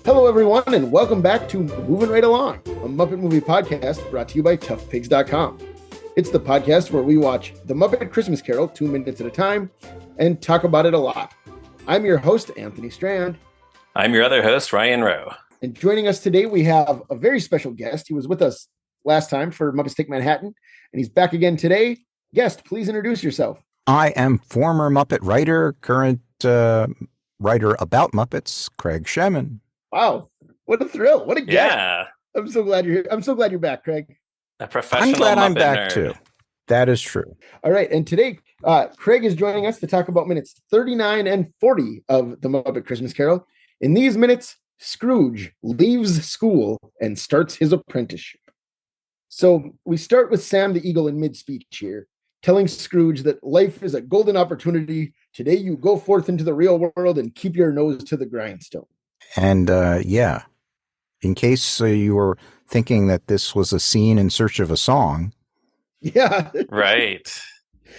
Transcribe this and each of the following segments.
Hello, everyone, and welcome back to Moving Right Along, a Muppet movie podcast brought to you by toughpigs.com. It's the podcast where we watch the Muppet Christmas Carol 2 minutes at a time and talk about it a lot. I'm your host, Anthony Strand. I'm your other host, Ryan Rowe. And joining us today, we have a very special guest. He was with us last time for Muppets Take Manhattan, and he's back again today. Guest, please introduce yourself. I am former Muppet writer, current writer about Muppets, Craig Shemin. Wow, what a thrill! What a guest! Yeah, I'm so glad you're here. I'm so glad you're back, Craig. A professional. I'm glad Muppet I'm back nerd. too. That is true. All right, and today Craig is joining us to talk about minutes 39 and 40 of the Muppet Christmas Carol. In these minutes, Scrooge leaves school and starts his apprenticeship. So we start with Sam the Eagle in mid-speech here, telling Scrooge that life is a golden opportunity. Today you go forth into the real world and keep your nose to the grindstone. And in case you were thinking that this was a scene in search of a song. Yeah. Right.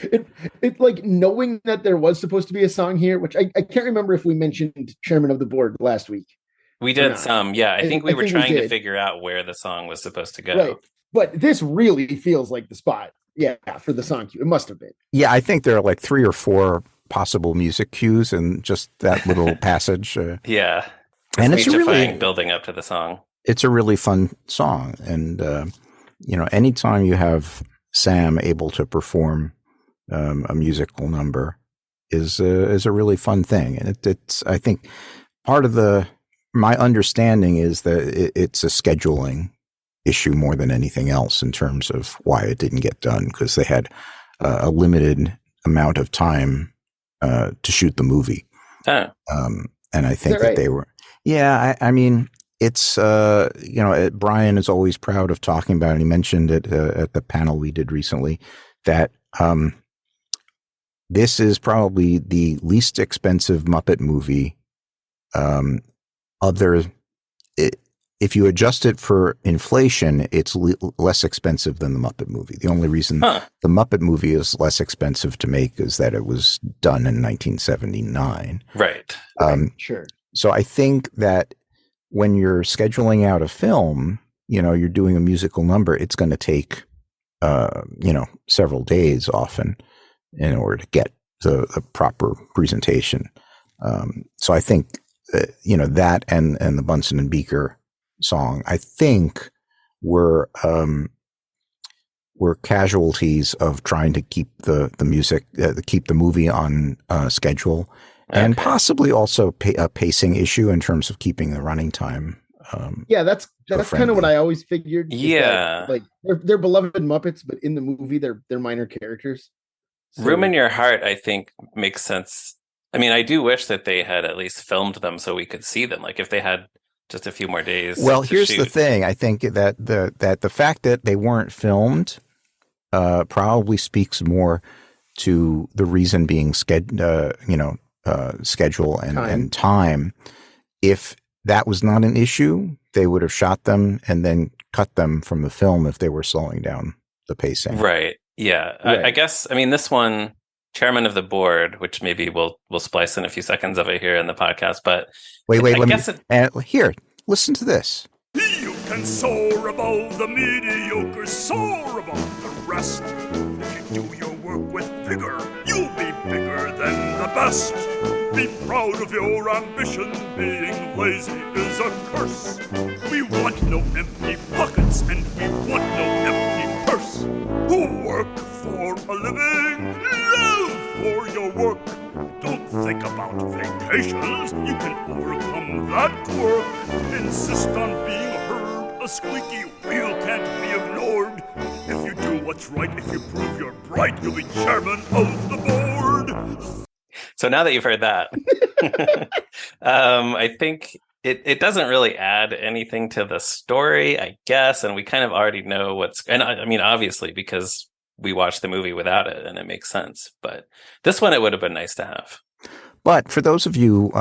It like knowing that there was supposed to be a song here, which I can't remember if we mentioned Chairman of the Board last week. We did some. Yeah, I think we were trying to figure out where the song was supposed to go. Right. But this really feels like the spot. Yeah, for the song cue. It must have been. Yeah, I think there are like 3 or 4 possible music cues in just that little passage. Yeah. And it's really building up to the song. It's a really fun song. And, anytime you have Sam able to perform a musical number is a really fun thing. And it's I think part of my understanding is that it's a scheduling issue more than anything else in terms of why it didn't get done, because they had a limited amount of time to shoot the movie. Oh. And I think that they were, I mean, it's, Brian is always proud of talking about it. He mentioned it at the panel we did recently that this is probably the least expensive Muppet movie. If you adjust it for inflation, it's less expensive than the Muppet movie. The only reason the Muppet movie is less expensive to make is that it was done in 1979. Right. Sure. So I think that when you're scheduling out a film, you're doing a musical number, it's going to take, several days often in order to get the proper presentation. So I think, that and the Bunsen and Beaker song, I think were casualties of trying to keep the music, keep the movie on schedule, and possibly also a pacing issue in terms of keeping the running time. That's kind of what I always figured. Yeah, like they're beloved Muppets, but in the movie they're minor characters. So. Room in Your Heart, I think, makes sense. I mean, I do wish that they had at least filmed them so we could see them. Like if they had just a few more days. Well, here's the thing. I think that the fact that they weren't filmed probably speaks more to the reason being schedule and time. If that was not an issue, they would have shot them and then cut them from the film if they were slowing down the pacing. Right. Yeah. Right. I guess, this one, Chairman of the Board, which maybe we'll splice in a few seconds of it here in the podcast, but here, listen to this. You can soar above the mediocre, soar above the rest. If you do your work with vigor, you'll be bigger than the best. Be proud of your ambition, being lazy is a curse. We want no empty pockets and we want no empty purse. Who work for a living, live for your work. Don't think about vacations, you can overcome that quirk. Insist on being heard, a squeaky wheel can't be ignored. If you do what's right, if you prove you're bright, you'll be chairman of the board. So now that you've heard that, I think it doesn't really add anything to the story, I guess, and we kind of already know obviously, because we watched the movie without it and it makes sense. But this one, it would have been nice to have. But for those of you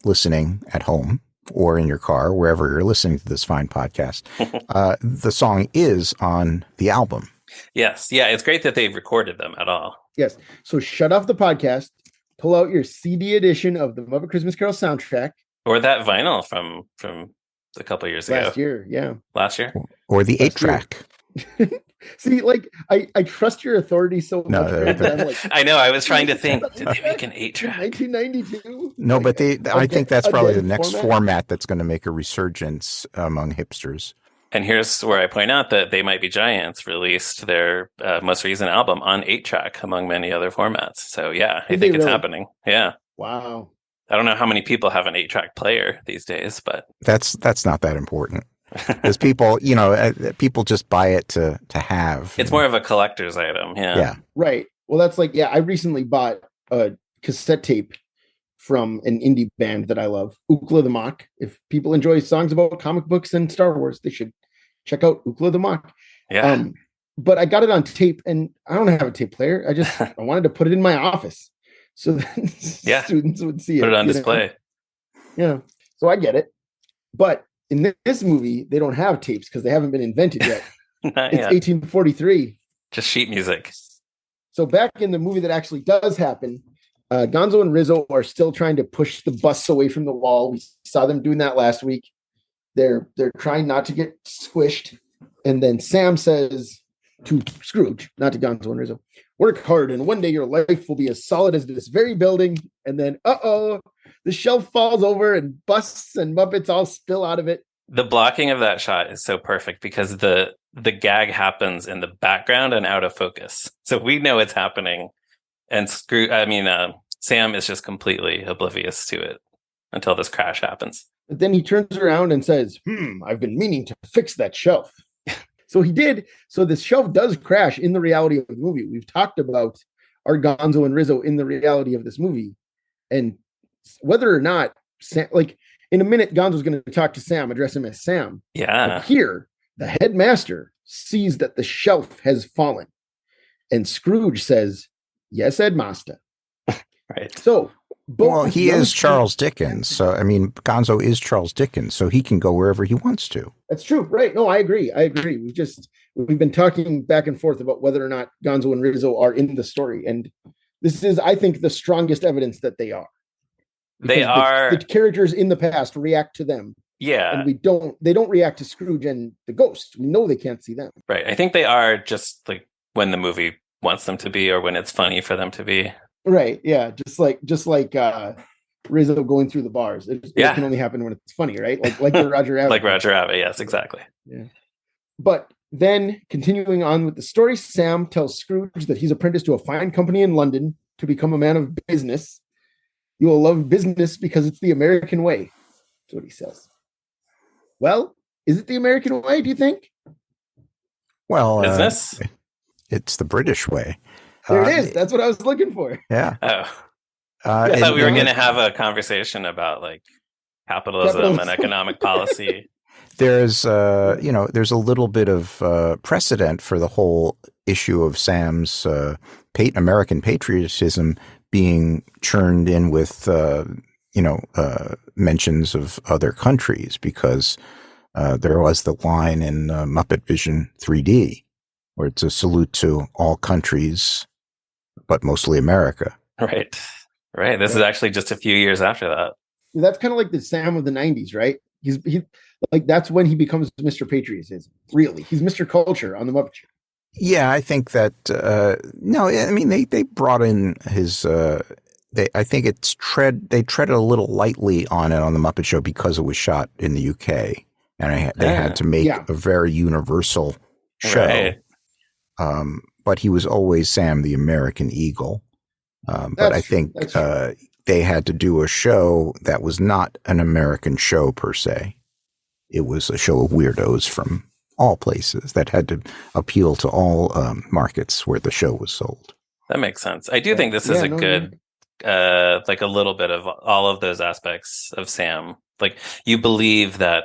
listening at home or in your car, wherever you're listening to this fine podcast, the song is on the album. Yes. Yeah. It's great that they've recorded them at all. Yes. So shut off the podcast, pull out your CD edition of the Muppet Christmas Carol soundtrack, Or that vinyl from a couple years ago. Last year, yeah. Last year? Or the 8-track. See, like I trust your authority so much, Greg, that I'm like, I know. I was trying to think. Did they make an 8-track? 1992? No, Like, but I think that's probably the again, next format that's going to make a resurgence among hipsters. And here's where I point out that They Might Be Giants released their most recent album on 8-track, among many other formats. So yeah, I think it's happening. Yeah. Wow. I don't know how many people have an 8-track player these days, but that's not that important. Because people, people just buy it to have. It's more of a collector's item. Yeah. Yeah. Right. Well, that's like, I recently bought a cassette tape from an indie band that I love, Ookla the Mock. If people enjoy songs about comic books and Star Wars, they should check out Ookla the Mock. Yeah. But I got it on tape, and I don't have a tape player. I wanted to put it in my office so that students would see it. Put it on display. Yeah. So I get it. But in this movie, they don't have tapes because they haven't been invented yet. It's 1843. Just sheet music. So back in the movie that actually does happen, Gonzo and Rizzo are still trying to push the bus away from the wall. We saw them doing that last week. They're trying not to get squished. And then Sam says to Scrooge, not to Gonzo and Rizzo, work hard and one day your life will be as solid as this very building. And then, the shelf falls over and busts and Muppets all spill out of it. The blocking of that shot is so perfect because the gag happens in the background and out of focus. So we know it's happening. And Sam is just completely oblivious to it until this crash happens. But then he turns around and says, I've been meaning to fix that shelf. So he did. So this shelf does crash in the reality of the movie. We've talked about our Gonzo and Rizzo in the reality of this movie. And whether or not, Sam, like in a minute, Gonzo's going to talk to Sam, address him as Sam. Yeah. But here, the headmaster sees that the shelf has fallen. And Scrooge says, yes, headmaster. Right. So, he is Charles Dickens. So, Gonzo is Charles Dickens, so he can go wherever he wants to. That's true. Right. No, I agree. We've been talking back and forth about whether or not Gonzo and Rizzo are in the story. And this is, I think, the strongest evidence that they are. They are. The characters in the past react to them. Yeah. And they don't react to Scrooge and the ghost. We know they can't see them. Right. I think they are just like when the movie wants them to be or when it's funny for them to be. Right. Yeah. Just like Rizzo going through the bars. It can only happen when it's funny, right? Like the Roger Rabbit. Like Roger Rabbit. Yes, exactly. Yeah. But then continuing on with the story, Sam tells Scrooge that he's apprenticed to a fine company in London to become a man of business. You will love business because it's the American way. That's what he says. Well, is it the American way, do you think? Well, business? It's the British way. There it is. That's what I was looking for. Yeah. Oh. I thought we were going to have a conversation about like capitalism and economic policy. There's a little bit of precedent for the whole issue of Sam's American patriotism being churned in with mentions of other countries, because there was the line in Muppet Vision 3D where it's a salute to all countries, but mostly America. Right. This is actually just a few years after that. That's kind of like the Sam of the 90s, right? He like that's when he becomes Mr. Patriotism. Really, he's Mr. Culture on the Muppet Show. Yeah, I think that they brought in his. I think they treaded a little lightly on it on the Muppet Show because it was shot in the UK, and they had to make a very universal show. Right. But he was always Sam the American Eagle. But I think they had to do a show that was not an American show per se. It was a show of weirdos from all places that had to appeal to all markets where the show was sold. That makes sense. I do think this is good, like a little bit of all of those aspects of Sam. Like you believe that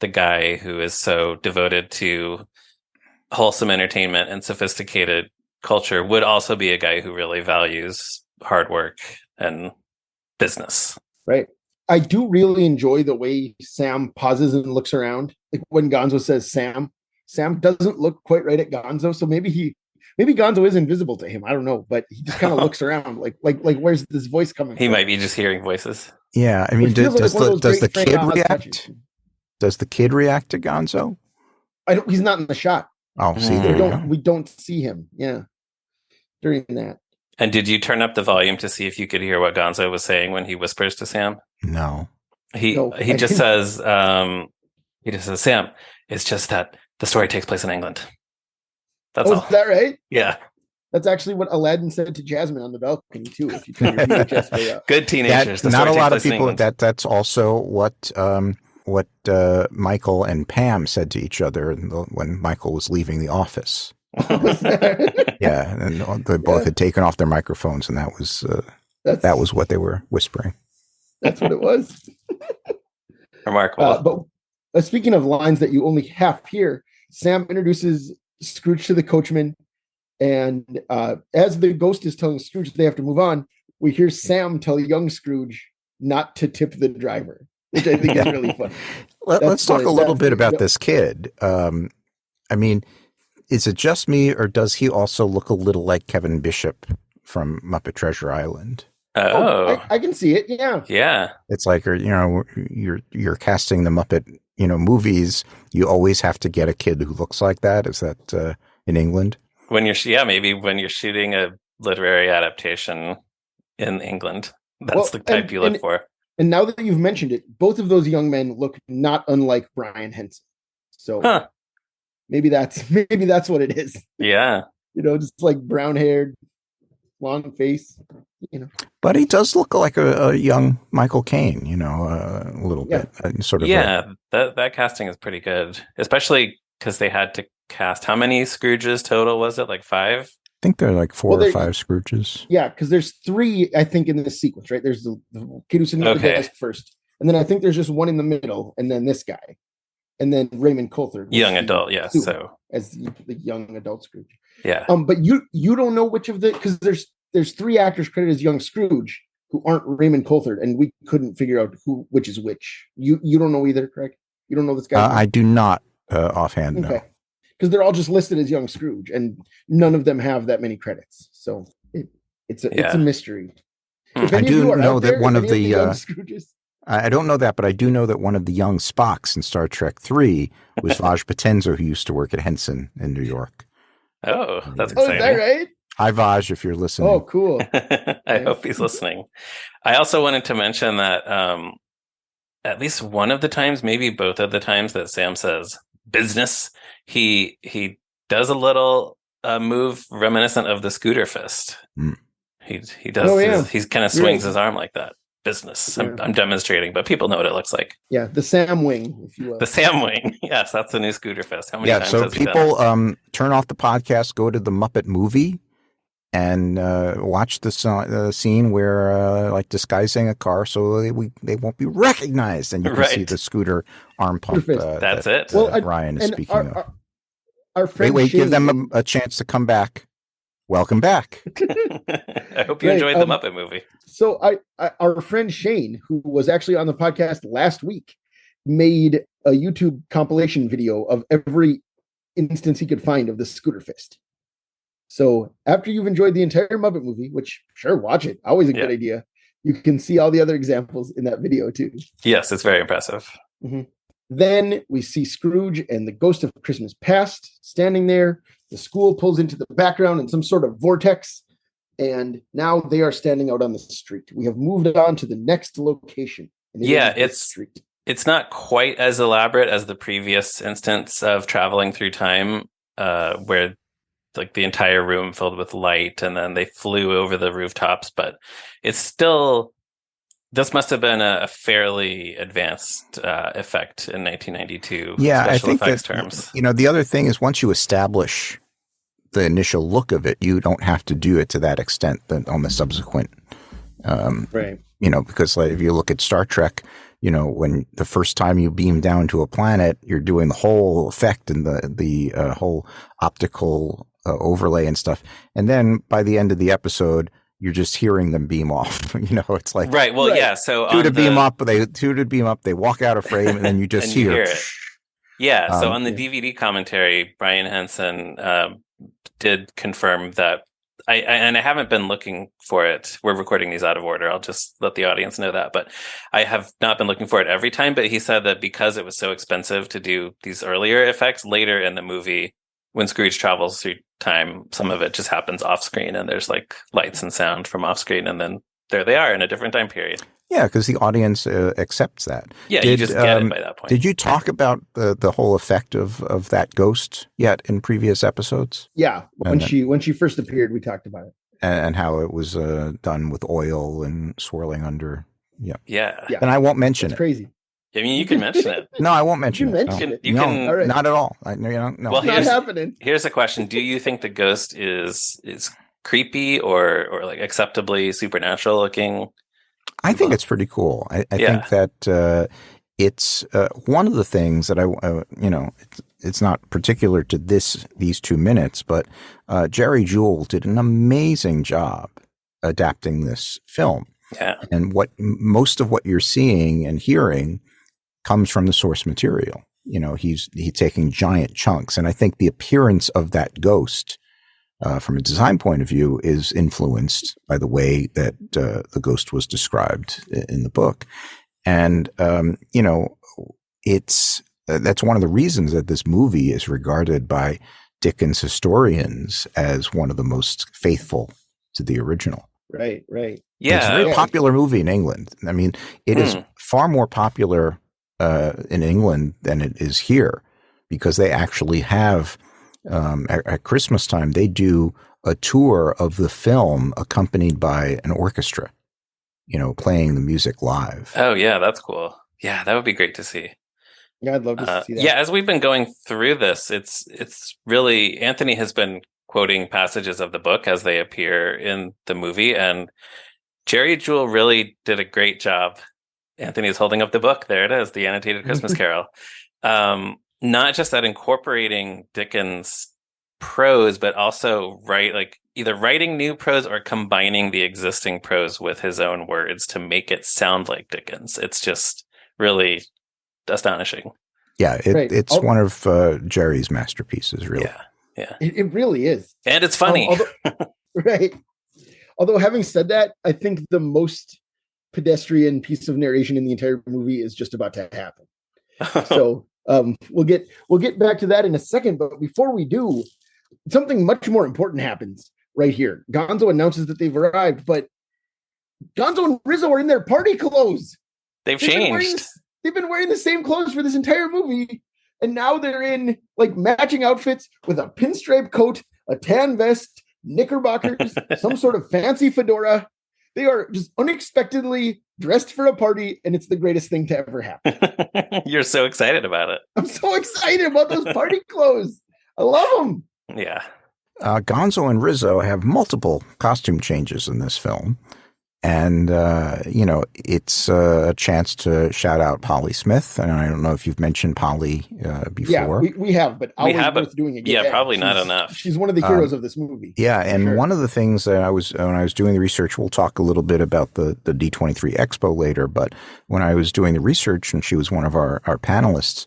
the guy who is so devoted to wholesome entertainment and sophisticated culture would also be a guy who really values hard work and business. Right. I do really enjoy the way Sam pauses and looks around. Like when Gonzo says Sam doesn't look quite right at Gonzo. So maybe Gonzo is invisible to him. I don't know, but he just kind of looks around like where's this voice coming from? He might be just hearing voices. Yeah, I mean, Which feels like one of those does the great Frank kid Oz react? touches. Does the kid react to Gonzo? He's not in the shot. Oh, see, there you go. We don't see him. Yeah, during that. And did you turn up the volume to see if you could hear what Gonzo was saying when he whispers to Sam? No. He just says, Sam, it's just that the story takes place in England. That's all. Is that right? Yeah. That's actually what Aladdin said to Jasmine on the balcony too. If you turn your VHS way up. Good teenagers. Not a lot of people. That's also what Michael and Pam said to each other when Michael was leaving the office. Yeah, and they both had taken off their microphones, and that was what they were whispering. That's what it was. Remarkable. But speaking of lines that you only half hear, Sam introduces Scrooge to the coachman, and as the ghost is telling Scrooge they have to move on, we hear Sam tell young Scrooge not to tip the driver, which I think is really funny. Let's talk a little bit about this kid. I mean, is it just me, or does he also look a little like Kevin Bishop from Muppet Treasure Island? I can see it. Yeah. It's like, you're casting the Muppet, movies. You always have to get a kid who looks like that. Is that in England? Maybe when you're shooting a literary adaptation in England, that's the type you look for. And now that you've mentioned it, both of those young men look not unlike Brian Henson. So maybe that's what it is. Yeah. Just like brown haired, long face, But he does look like a young Michael Caine, a little bit. Sort of. Yeah, that casting is pretty good, especially because they had to cast, how many Scrooges total was it? Like 5? I think there are like 4 or 5 Scrooges. Yeah, because there's 3, I think, in this sequence, right? There's the kid who's sitting at the desk first, and then I think there's just one in the middle, and then this guy, and then Raymond Coulthard, young adult, yeah. So as the young adult Scrooge, yeah. But you don't know which of the, because there's 3 actors credited as young Scrooge who aren't Raymond Coulthard, and we couldn't figure out which is which. You don't know either, correct? You don't know this guy? I do not offhand. Okay. No. Because they're all just listed as young Scrooge, and none of them have that many credits. So it's a mystery. I do know that one of the young Scrooges. I don't know that, but I do know that one of the young Spocks in Star Trek 3 was Vaj Potenza, who used to work at Henson in New York. Oh, that's exciting. Is that right? Hi, Vaj, if you're listening. Oh, cool. I hope he's listening. I also wanted to mention that at least one of the times, maybe both of the times that Sam says business, he does a little move reminiscent of the scooter fist. He does. He kind of swings his arm like that. Business. Yeah. I'm demonstrating, but people know what it looks like. Yeah, the Sam wing, if you will. The Sam wing. Yes, that's the new scooter fist. How many times so has people turn off the podcast, go to the Muppet movie, and watch the scene where like disguising a car so they won't be recognized, and you can see the scooter arm pump. That's it. Ryan is speaking of. Our friend wait, Shane, give them a chance to come back. Welcome back. I hope you enjoyed the Muppet movie. So our friend Shane, who was actually on the podcast last week, made a YouTube compilation video of every instance he could find of the scooter fist. So after you've enjoyed the entire Muppet movie, which sure, watch it. Always a good idea. You can see all the other examples in that video too. Yes, it's very impressive. Mm-hmm. Then we see Scrooge and the Ghost of Christmas Past standing there. The school pulls into the background in some sort of vortex, and now they are standing out on the street. We have moved on to the next location. It's not quite as elaborate as the previous instance of traveling through time, where like the entire room filled with light, and then they flew over the rooftops. But it's still. This must have been a fairly advanced effect in 1992. Yeah, I think that terms. The other thing is once you establish the initial look of it, you don't have to do it to that extent on the subsequent. Right. Because like if you look at Star Trek, when the first time you beam down to a planet, you're doing the whole effect and the whole optical overlay and stuff, and then by the end of the episode, you're just hearing them beam off. It's like right. Well, yeah. So two to beam up, they walk out of frame, and then you just hear it. Yeah. So on the DVD commentary, Brian Henson did confirm that I haven't been looking for it. We're recording these out of order. I'll just let the audience know that. But I have not been looking for it every time. But he said that because it was so expensive to do these earlier effects later in the movie, when Scrooge travels through time, some of it just happens off screen, and there's like lights and sound from off screen, and then there they are in a different time period. Yeah, because the audience accepts that. Yeah, you just get it by that point. Did you talk about the whole effect of that ghost yet in previous episodes? Yeah, when she first appeared, we talked about it and how it was done with oil and swirling under. Yeah. And I won't mention it's crazy. I mean, you can mention it. No, I won't mention it. You can. All right. Not at all. No. Well, It's not happening. Here's a question: do you think the ghost is creepy or like acceptably supernatural looking? I think it's pretty cool. I think that it's one of the things that it's not particular to these 2 minutes, but Jerry Jewell did an amazing job adapting this film. Yeah. And most of what you're seeing and hearing comes from the source material. He's taking giant chunks. And I think the appearance of that ghost from a design point of view is influenced by the way that the ghost was described in the book. And, that's one of the reasons that this movie is regarded by Dickens historians as one of the most faithful to the original. Right. Yeah. It's a very popular movie in England. I mean, it is far more popular in England than it is here, because they actually have at Christmas time, they do a tour of the film accompanied by an orchestra, playing the music live. Oh, yeah, that's cool. Yeah, that would be great to see. Yeah, I'd love to see that. Yeah, as we've been going through this, it's really, Anthony has been quoting passages of the book as they appear in the movie, and Jerry Jewell really did a great job. Anthony is holding up the book. There it is, the annotated Christmas Carol. Not just that incorporating Dickens' prose, but also either writing new prose or combining the existing prose with his own words to make it sound like Dickens. It's just really astonishing. Yeah, it's one of Jerry's masterpieces, really. Yeah. It really is. And it's funny. Right. Although having said that, I think the most pedestrian piece of narration in the entire movie is just about to happen. So we'll get back to that in a second. But before we do, something much more important happens right here. Gonzo announces that they've arrived, but Gonzo and Rizzo are in their party clothes. They've changed. They've been wearing the same clothes for this entire movie. And now they're in like matching outfits with a pinstripe coat, a tan vest, knickerbockers, some sort of fancy fedora. They are just unexpectedly dressed for a party, and it's the greatest thing to ever happen. You're so excited about it. I'm so excited about those party clothes. I love them. Yeah. Gonzo and Rizzo have multiple costume changes in this film. And, it's a chance to shout out Polly Smith. And I don't know if you've mentioned Polly before. Yeah, we have, but always worth doing it. Yeah, probably not enough. She's one of the heroes of this movie. Yeah, and one of the things that when I was doing the research, we'll talk a little bit about the D23 Expo later, but when I was doing the research and she was one of our panelists,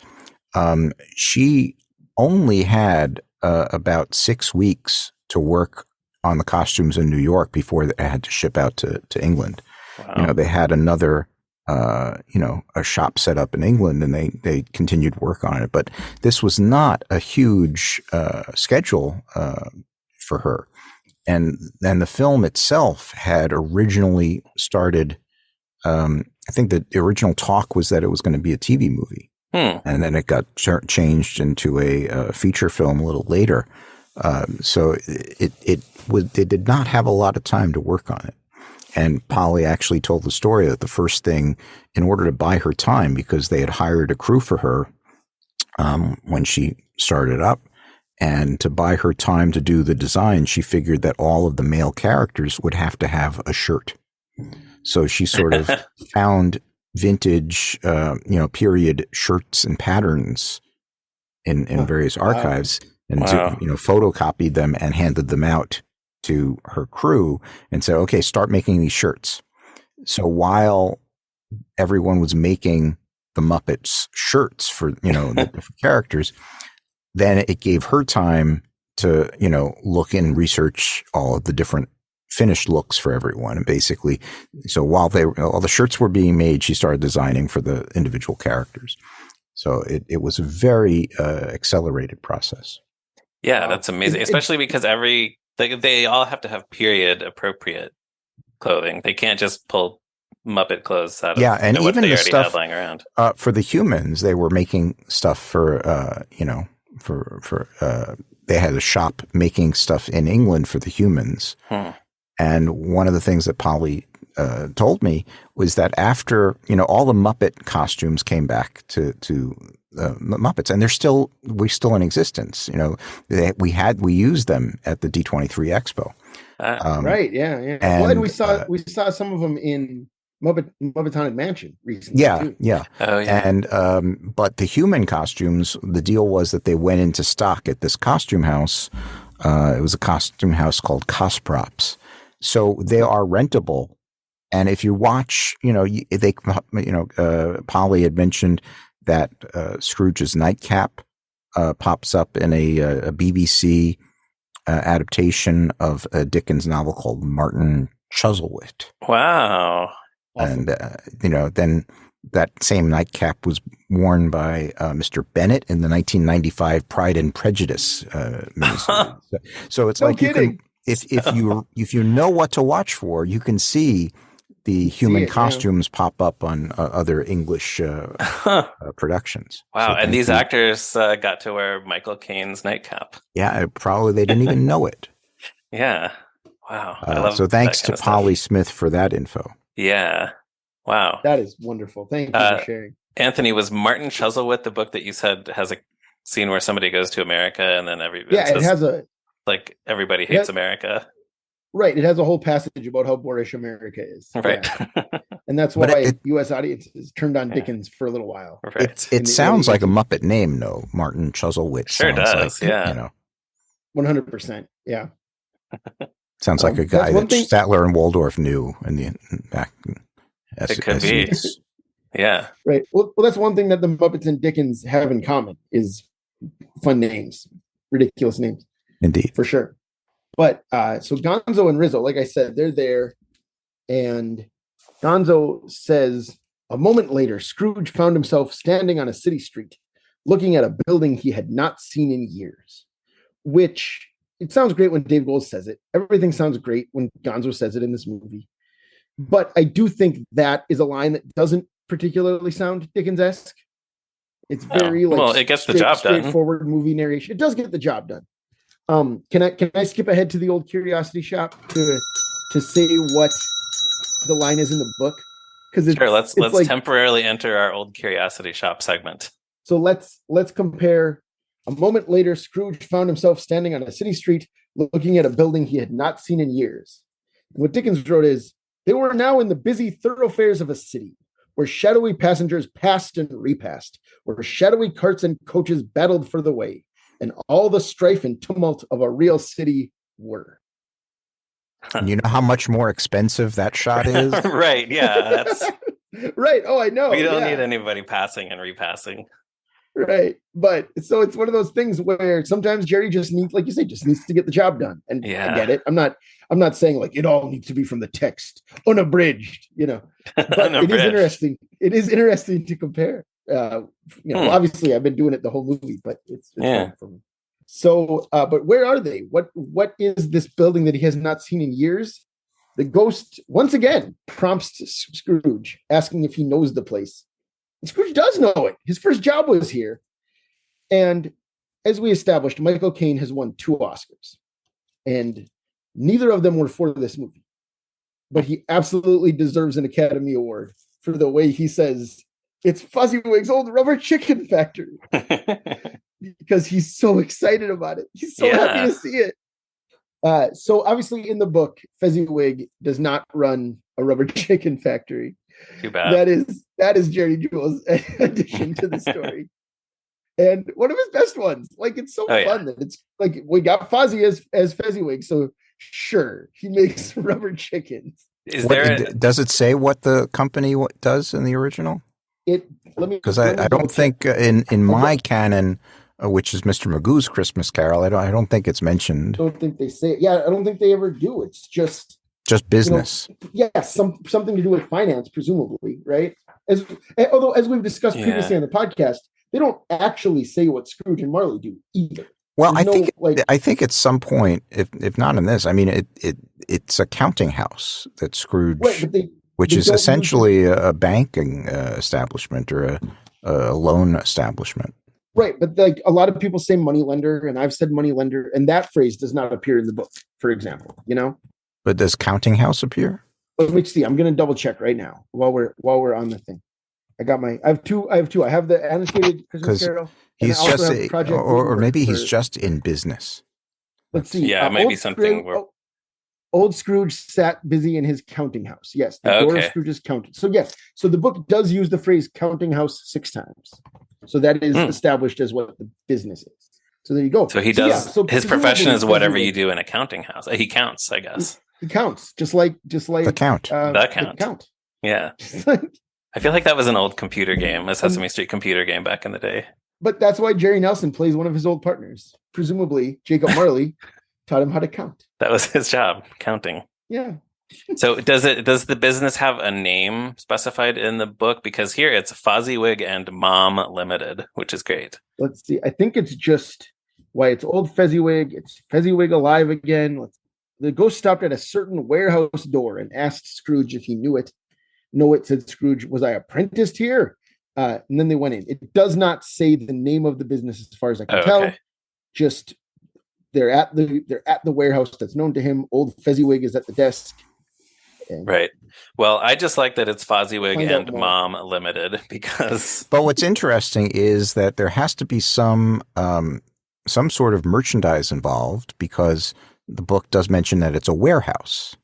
she only had about 6 weeks to work on the costumes in New York before they had to ship out to England. Wow. They had another, a shop set up in England, and they continued work on it. But this was not a huge schedule for her. And the film itself had originally started, I think the original talk was that it was going to be a TV movie. And then it got changed into a feature film a little later. So they did not have a lot of time to work on it. And Polly actually told the story that the first thing, in order to buy her time, because they had hired a crew for her when she started up, and to buy her time to do the design, she figured that all of the male characters would have to have a shirt. So she sort of found vintage, period shirts and patterns in various archives. And photocopied them and handed them out to her crew and said, okay, start making these shirts. So while everyone was making the Muppets shirts for, the different characters, then it gave her time to, look and research all of the different finished looks for everyone. And basically, so while the shirts were being made, she started designing for the individual characters. So it was a very accelerated process. Yeah, that's amazing. Especially because they all have to have period appropriate clothing. They can't just pull Muppet clothes out of and what even they the already stuff had lying around. For the humans, they were making stuff for they had a shop making stuff in England for the humans. And one of the things that Polly told me was that after, all the Muppet costumes came back to Muppets, and we're still in existence. We used them at the D23 Expo. Right. Yeah. And we saw some of them in Muppet Haunted Mansion recently. Too. Yeah. Oh, yeah. And but the human costumes, the deal was that they went into stock at this costume house. It was a costume house called Cosprops. So they are rentable. And if you watch, Polly had mentioned that Scrooge's nightcap pops up in a BBC adaptation of a Dickens novel called Martin Chuzzlewit. Wow. Awesome. And, then that same nightcap was worn by Mr. Bennett in the 1995 Pride and Prejudice miniseries. So it's like kidding. If you know what to watch for, you can see the human costumes pop up on other English productions. Wow. And these actors got to wear Michael Caine's nightcap. Yeah, probably they didn't even know it. Yeah. Wow. I love so thanks to Polly Smith for that info. Yeah. Wow. That is wonderful. Thank you for sharing. Anthony, was Martin Chuzzlewit the book that you said has a scene where somebody goes to America and then it has everybody hates America? Right. It has a whole passage about how boorish America is. Right. Yeah. And that's why U.S. audiences turned on Dickens for a little while. Right. It sounds like a Muppet name, though. Martin Chuzzlewit. Sure does. Like, 100%. Yeah. Sounds like a guy that Statler and Waldorf knew in the back. It could be. Yeah. Right. Well, that's one thing that the Muppets and Dickens have in common is fun names, ridiculous names. Indeed. For sure. But so Gonzo and Rizzo, like I said, they're there. And Gonzo says, a moment later, Scrooge found himself standing on a city street, looking at a building he had not seen in years, which it sounds great when Dave Gold says it. Everything sounds great when Gonzo says it in this movie. But I do think that is a line that doesn't particularly sound Dickens-esque. It's very it gets the job done. Straightforward movie narration. It does get the job done. Can I skip ahead to the old curiosity shop to say what the line is in the book? Because sure, let's temporarily enter our old curiosity shop segment. So let's compare. A moment later, Scrooge found himself standing on a city street, looking at a building he had not seen in years. And what Dickens wrote is, they were now in the busy thoroughfares of a city, where shadowy passengers passed and repassed, where shadowy carts and coaches battled for the way, and all the strife and tumult of a real city were. And you know how much more expensive that shot is? Right, yeah. That's right. Oh, I know. We don't need anybody passing and repassing. Right. But so it's one of those things where sometimes Jerry just needs, like you say, just needs to get the job done. And I get it. I'm not saying like it all needs to be from the text, unabridged, but it is interesting. It is interesting to compare. Obviously I've been doing it the whole movie, but it's fun for me. So, but where are they? What is this building that he has not seen in years? The ghost once again prompts Scrooge, asking if he knows the place. And Scrooge does know it. His first job was here. And as we established, Michael Caine has won 2 Oscars. And neither of them were for this movie. But he absolutely deserves an Academy Award for the way he says, it's Fuzzy-Wig's old rubber chicken factory. Because he's so excited about it. He's so happy to see it. So obviously in the book, Fezziwig does not run a rubber chicken factory. Too bad. That is Jerry Jewell's addition to the story. And one of his best ones. Like, it's so fun that it's like we got Fozzie as Fezziwig, so sure, he makes rubber chickens. Does it say what the company does in the original? Because I don't think in my canon which is Mr. Magoo's Christmas Carol. I don't think it's mentioned. I don't think they say it. Yeah, I don't think they ever do. It's just business. Something to do with finance, presumably, right? Although, as we've discussed previously on the podcast, they don't actually say what Scrooge and Marley do either. Well, I think at some point, if not in this, I mean, it's a counting house that Scrooge, which is essentially a banking establishment or a loan establishment. Right, but like a lot of people say moneylender, and I've said moneylender, and that phrase does not appear in the book, for example. But does counting house appear? Let me see. I'm going to double check right now while we're on the thing. I have two. I have the annotated Christmas Carol. He's just or maybe he's just in business. Let's see. Yeah, maybe something. Old Scrooge sat busy in his counting house. Yes, the door of Scrooge's counted. So yes, so the book does use the phrase counting house 6 times. So that is established as what the business is. So there you go. So he does. His profession is whatever you do in a counting house. He counts, I guess. He counts, just like the count. The count. Yeah. I feel like that was an old computer game, a Sesame Street computer game back in the day. But that's why Jerry Nelson plays one of his old partners. Presumably, Jacob Marley taught him how to count. That was his job, counting. Yeah. So does the business have a name specified in the book? Because here it's Fozziwig and Mom Limited, which is great. Let's see. I think it's just why it's old Fezziwig. It's Fezziwig alive again. The ghost stopped at a certain warehouse door and asked Scrooge if he knew it. No, it said Scrooge, was I apprenticed here? And then they went in. It does not say the name of the business as far as I can tell. Just they're at the warehouse that's known to him. Old Fezziwig is at the desk. Right. Well, I just like that it's Fozziwig and Mom Limited because. But what's interesting is that there has to be some sort of merchandise involved because the book does mention that it's a warehouse.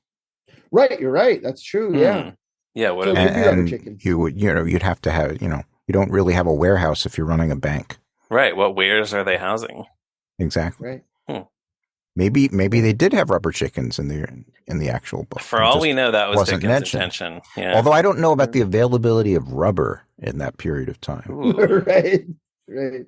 Right. You're right. That's true. Yeah. Yeah. What? And you'd have to have you don't really have a warehouse if you're running a bank. Right. What wares are they housing? Exactly. Right. Maybe they did have rubber chickens in the actual book. For all we know, that was Dickens' intention. Yeah. Although I don't know about the availability of rubber in that period of time. Right. They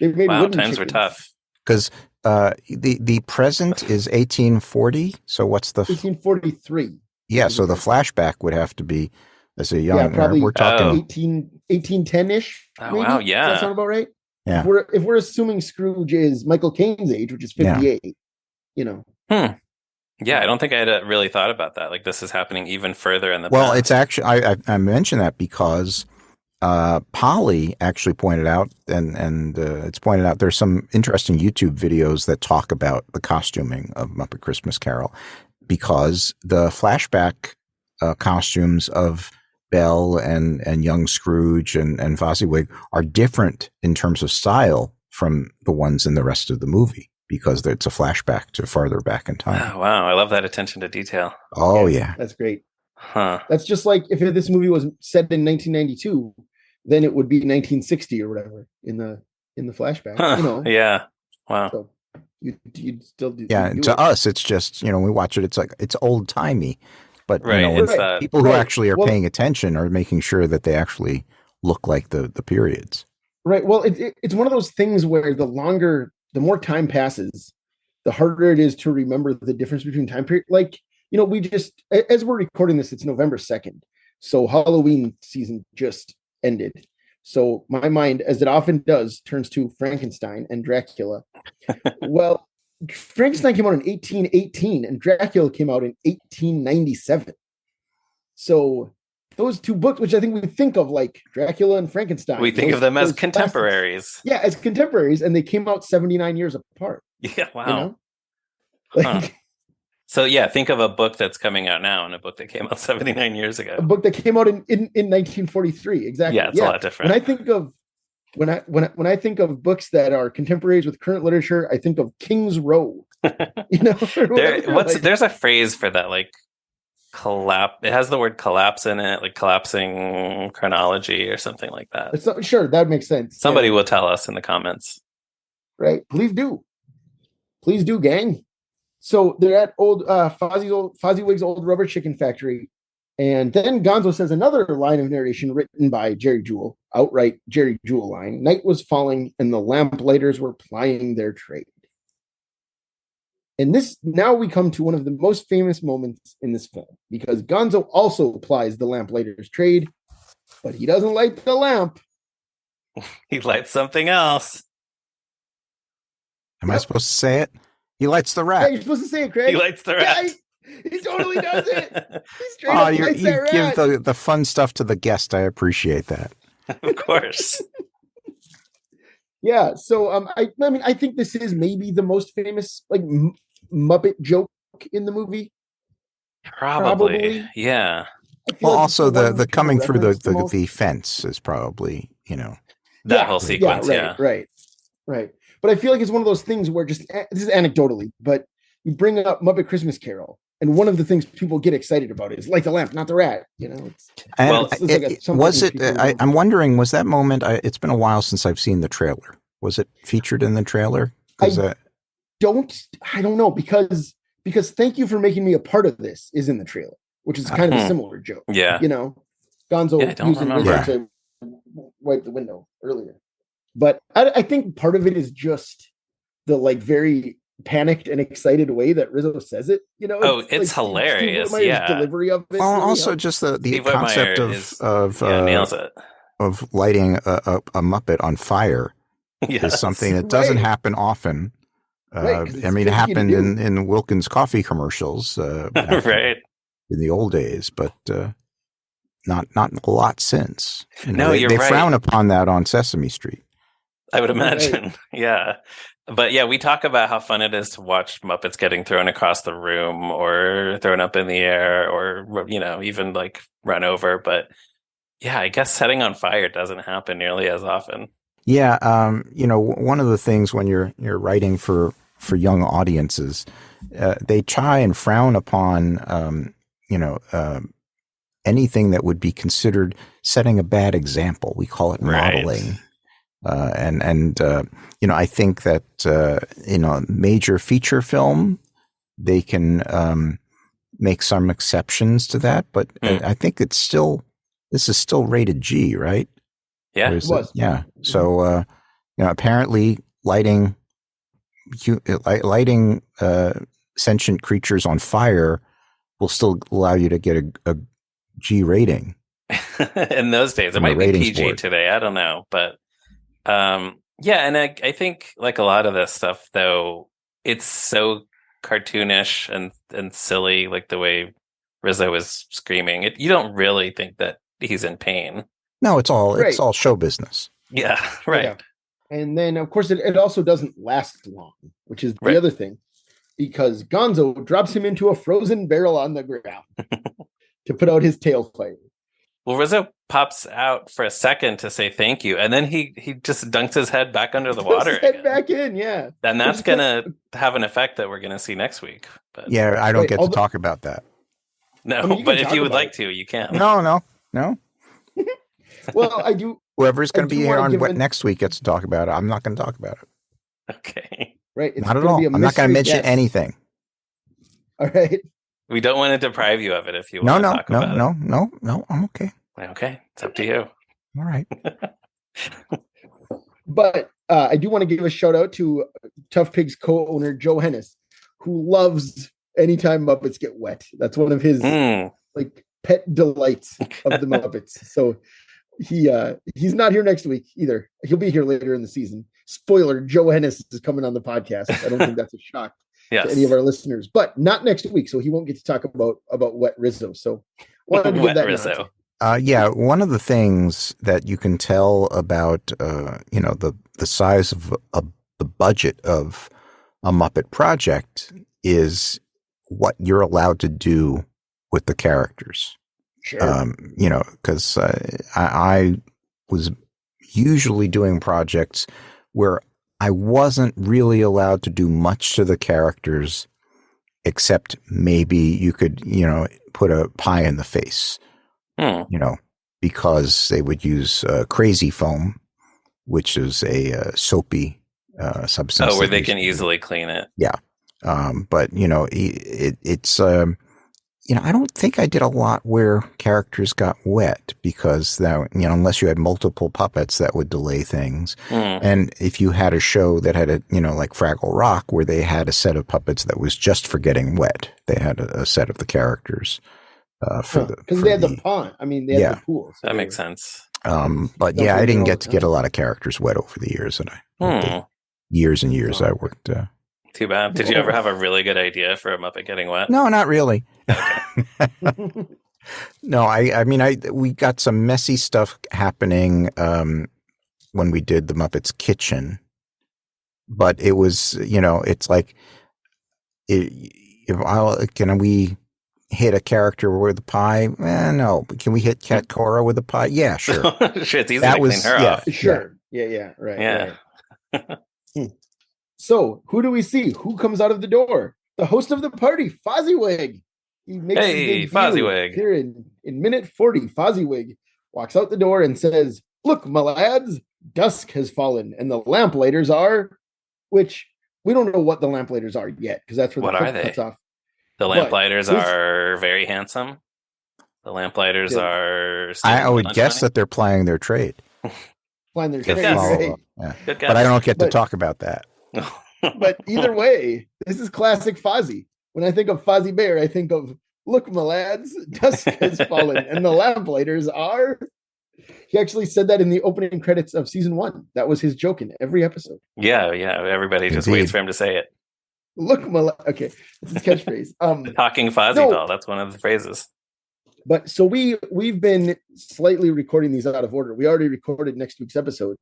made times were tough. Because the present is 1840. So what's the 1843? Yeah. So the flashback would have to be as a young. Probably we're talking 1810-ish. Oh wow! Yeah. Does that sound about right? Yeah. If we're assuming Scrooge is Michael Caine's age, which is 58, Yeah, I don't think I had really thought about that. Like this is happening even further in the past. It's actually I mentioned that because Polly actually pointed out, and it's pointed out there's some interesting YouTube videos that talk about the costuming of Muppet Christmas Carol because the flashback costumes of Belle and young Scrooge and Fozziwig are different in terms of style from the ones in the rest of the movie because it's a flashback to farther back in time. Oh, wow. I love that attention to detail. Oh, yeah. That's great. Huh. That's just like if this movie was set in 1992, then it would be 1960 or whatever in the flashback. Huh. Yeah. Wow. So you'd still do. Yeah. To us, it's just, we watch it. It's like, it's old timey. But people who actually are paying attention are making sure that they actually look like the periods. Right. Well, it's one of those things where the more time passes, the harder it is to remember the difference between time period. Like, we just, as we're recording this, it's November 2nd. So Halloween season just ended. So my mind, as it often does, turns to Frankenstein and Dracula. Well, Frankenstein came out in 1818 and Dracula came out in 1897. So those two books, which I think we think of like Dracula and Frankenstein. We think of them as contemporaries. Classics. Yeah, as contemporaries. And they came out 79 years apart. Yeah, wow. So yeah, think of a book that's coming out now and a book that came out 79 years ago. A book that came out in 1943. Exactly. Yeah, it's a lot different. When I think of when I think of books that are contemporaries with current literature, I think of King's Row. There's a phrase for that, like collapse. It has the word collapse in it, like collapsing chronology or something like that. Sure, that makes sense. Somebody will tell us in the comments. Right, please do, gang. So they're at old Fozziwig's old rubber chicken factory. And then Gonzo says another line of narration written by Jerry Jewell, outright Jerry Jewell line. Night was falling and the lamplighters were plying their trade. And this, now we come to one of the most famous moments in this film, because Gonzo also applies the lamplighter's trade, but he doesn't light the lamp. He lights something else. Am I supposed to say it? He lights the Yeah, rat. you're supposed to say it, Craig. He lights the rat. Yeah, he totally does it. He straight Oh, up you lights that give rat. the fun stuff to the guest. I appreciate that. Of course. Yeah, so I mean, I think this is maybe the most famous like Muppet joke in the movie. Probably. Yeah. I feel Well, like also it's one the people coming through reference the most. the fence is probably, That whole sequence, yeah. Right. But I feel like it's one of those things where just this is anecdotally, but you bring up Muppet Christmas Carol, and one of the things people get excited about is light the lamp, not the rat. It's, And Well, it's like something was it? people remember. I'm wondering, was that moment? It's been a while since I've seen the trailer. Was it featured in the trailer? 'Cause, I don't know because thank you for making me a part of this is in the trailer, which is kind of a similar joke. Yeah. Gonzo Yeah, I don't using remember. Rizzo to wipe the window earlier. But I think part of it is just the like very panicked and excited way that Rizzo says it. It's hilarious. Steve Whitmire's Yeah. delivery of it. well, really also helps. just the Steve concept Whitmire nails it. of lighting a Muppet on fire Yes. is something that doesn't Right. happen often. Right, 'cause it's I mean, it tricky to happened do. in Wilkins coffee commercials back Right. in the old days, but not a lot since. No, they, you're they right. frown upon that on Sesame Street. I would Right. imagine. Yeah. But yeah, we talk about how fun it is to watch Muppets getting thrown across the room or thrown up in the air or, even like run over. But yeah, I guess setting on fire doesn't happen nearly as often. Yeah, one of the things when you're writing for young audiences, they try and frown upon, anything that would be considered setting a bad example. We call it modeling. I think that in a major feature film, they can make some exceptions to that, but I think this is still rated G, right? Yeah. It was. Yeah. So, apparently lighting sentient creatures on fire will still allow you to get a G rating. In those days, it From might the be ratings PG board. today. I don't know. But yeah. And I think like a lot of this stuff, though, it's so cartoonish and silly, like the way Rizzo is screaming. You don't really think that he's in pain. No, it's all Right. show business. Yeah. Right. Yeah. And then, of course, it also doesn't last long, which is the Right. other thing, because Gonzo drops him into a frozen barrel on the ground to put out his tail fire. Well, Rizzo pops out for a second to say thank you, and then he just dunks his head back under the water Head again. back in, yeah. And that's gonna have an effect that we're gonna see next week. But Yeah, I don't Right, get to talk about that. no, I mean, you but can if talk you would about like it. to, you can. No. Well, I do. Whoever's I going to do be here wanna on give an- next week gets to talk about it. I'm not going to talk about it. Okay. Right. It's Not at gonna all. be a I'm not going to mystery mention guest. anything. All right. We don't want to deprive you of it if you No. want to talk about No. I'm okay. it. Okay. It's up to you. All right. But I do want to give a shout out to Tough Pigs co-owner Joe Hennis, who loves anytime Muppets get wet. That's one of his like pet delights of the Muppets. So he's not here next week either. He'll be here later in the season. Spoiler: Joe Hennis is coming on the podcast. I don't think that's a shock Yes. to any of our listeners, but not next week. So he won't get to talk about wet Rizzo. So wanted to give Wet that Rizzo. nod. Yeah, one of the things that you can tell about, the size of the budget of a Muppet project is what you're allowed to do with the characters. Sure. Because I was usually doing projects where I wasn't really allowed to do much to the characters, except maybe you could, put a pie in the face. Because they would use crazy foam, which is a soapy substance. Oh, where that they you- can easily clean it. Yeah. But, it's I don't think I did a lot where characters got wet because that, unless you had multiple puppets, that would delay things. And if you had a show that had like Fraggle Rock, where they had a set of puppets that was just for getting wet, they had a set of the characters because they had the pond. I mean, they had the pool. So that makes sense. But yeah, I didn't get to get a lot of characters wet over the years, and years and years I worked. Too bad. Did you ever have a really good idea for a Muppet getting wet? No, not really. Okay. No, I mean, we got some messy stuff happening when we did the Muppets Kitchen, but it was, it's like, can we hit a character with a pie? No, but can we hit Cat Cora with a pie? Yeah, sure. Sure, it's easy to clean her off. Sure. Yeah. Right. Yeah. Right. So, who do we see? Who comes out of the door? The host of the party, Fozziwig. He makes his debut Fozziwig. here in minute 40. Fozziwig walks out the door and says, "Look, my lads, dusk has fallen, and the lamplighters are," which we don't know what the lamplighters are yet, because that's where what the are they? cuts off. The lamplighters are very handsome. The lamplighters are. I would guess that they're plying their trade. Plying their Good trade, guess. right? Yeah. Good guess. But I don't get to talk about that. But either way, this is classic Fozzie. When I think of Fozzie Bear, I think of, "Look, my lads, dusk has fallen, and the lamplighters are." He actually said that in the opening credits of season 1. That was his joke in every episode. Yeah. Everybody just waits for him to say it. "Look, my okay, that's his catchphrase." The talking Fozzie doll. That's one of the phrases. But so we've been slightly recording these out of order. We already recorded next week's episode.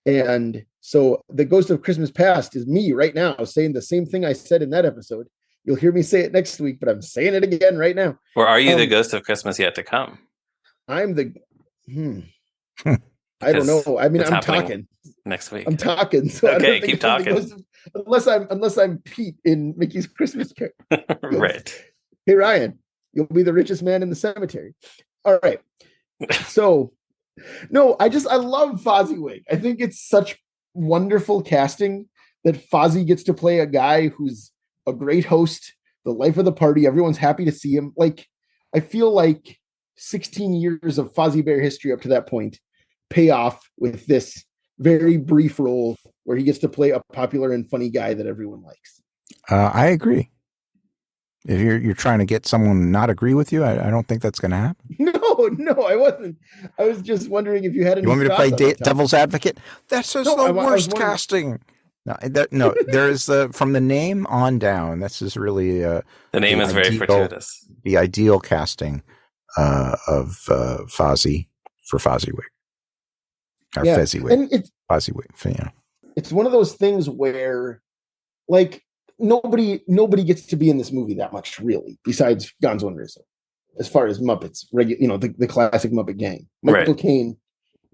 And so the Ghost of Christmas Past is me right now saying the same thing I said in that episode. You'll hear me say it next week, but I'm saying it again right now. Or are you the Ghost of Christmas yet to come? I'm the I don't know. I mean, I'm talking next week. I'm talking. So okay, keep talking. Unless I'm Pete in Mickey's Christmas Carol. Right. Hey Ryan, you'll be the richest man in the cemetery. All right. So no, I love Fozziwig. I think it's such wonderful casting that Fozzie gets to play a guy who's a great host, the life of the party. Everyone's happy to see him. Like, I feel like 16 years of Fozzie Bear history up to that point pay off with this very brief role where he gets to play a popular and funny guy that everyone likes. I agree. If you're trying to get someone to not agree with you, I don't think that's going to happen. No, I wasn't. I was just wondering if you had any. You want me to play devil's advocate? That's just the worst casting. No, there is from the name on down. This is really the name is very fortuitous. The ideal casting of Fozzie for Fozziwig. Or Fezziwig. And Fozziwig. It's one of those things where, like, nobody gets to be in this movie that much, really, besides Gonzo and Rizzo, as far as Muppets, the classic Muppet gang. Michael Caine,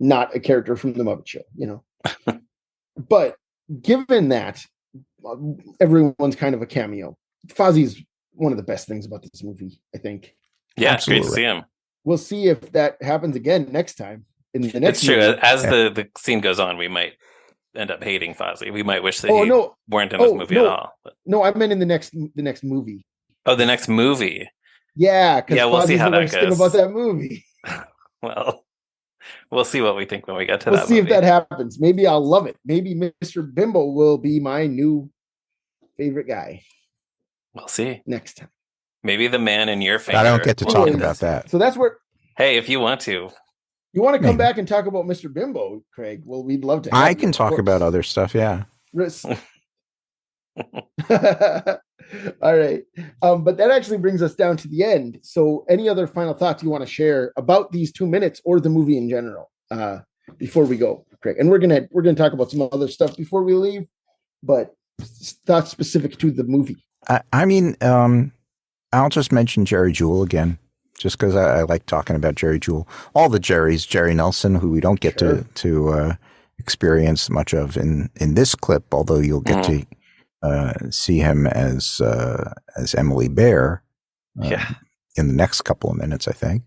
not a character from the Muppet Show, But given that, everyone's kind of a cameo. Fozzie's one of the best things about this movie, I think. Yeah, it's great to see him. We'll see if that happens again next time. In the next it's true. movie. As the scene goes on, we might end up hating Fozzie. We might wish that he weren't in this movie at all. But. No, I meant in the next movie. Oh, the next movie. Yeah, because we'll see how that goes. About that movie. Well, we'll see what we think when we get to that. We'll see if that happens. Maybe I'll love it. Maybe Mr. Bimbo will be my new favorite guy. We'll see next time. Maybe the man in your finger. I don't get to talk about that. So that's where. Hey, if you want to. You want to come back and talk about Mr. Bimbo, Craig? Well, we'd love to. I can talk about other stuff. Yeah. All right. But that actually brings us down to the end. So any other final thoughts you want to share about these 2 minutes or the movie in general before we go, Craig? And we're gonna talk about some other stuff before we leave, but thoughts specific to the movie. I mean, I'll just mention Jerry Jewell again. Just because I like talking about Jerry Jewell. All the Jerrys, Jerry Nelson, who we don't get to experience much of in this clip, although you'll get to see him as Emily Bear in the next couple of minutes, I think.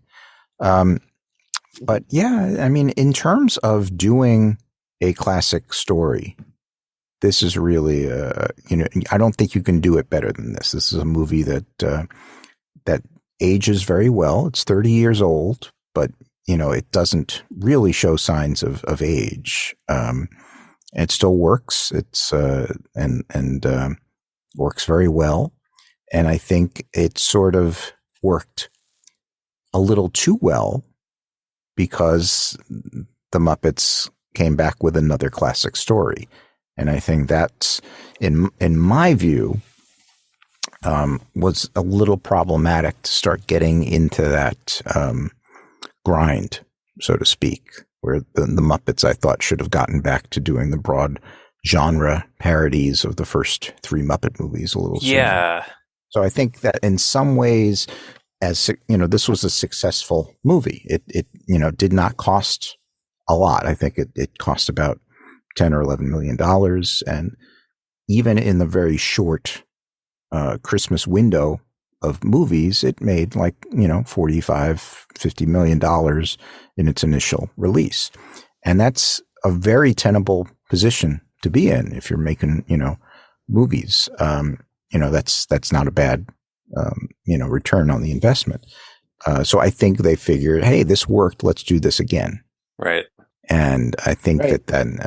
But yeah, I mean, in terms of doing a classic story, this is really, I don't think you can do it better than this. This is a movie that that ages very well. It's 30 years old, but it doesn't really show signs of age. It still works. It's works very well, and I think it sort of worked a little too well because the Muppets came back with another classic story, and I think that's in my view was a little problematic to start getting into that grind, so to speak, where the Muppets, I thought, should have gotten back to doing the broad genre parodies of the first three Muppet movies a little sooner. Yeah. So I think that in some ways, as this was a successful movie. It did not cost a lot. I think it cost about $10 or $11 million, and even in the very short Christmas window of movies, it made like, $45-50 million in its initial release. And that's a very tenable position to be in if you're making, movies. That's not a bad, return on the investment. So I think they figured, hey, this worked. Let's do this again. Right. And I think that then,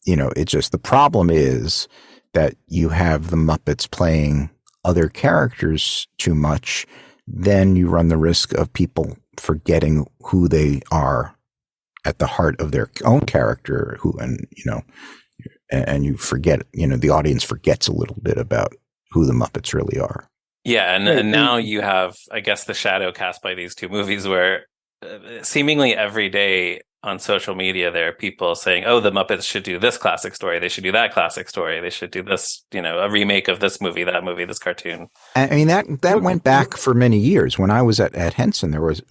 it's just the problem is that you have the Muppets playing other characters too much, then you run the risk of people forgetting who they are at the heart of their own character, and you forget, the audience forgets a little bit about who the Muppets really are. Yeah, and now you have, I guess, the shadow cast by these two movies where seemingly every day on social media there are people saying, oh, the Muppets should do this classic story, they should do that classic story, they should do this, a remake of this movie, that movie, this cartoon. I mean, that went back for many years. When I was at Henson, there was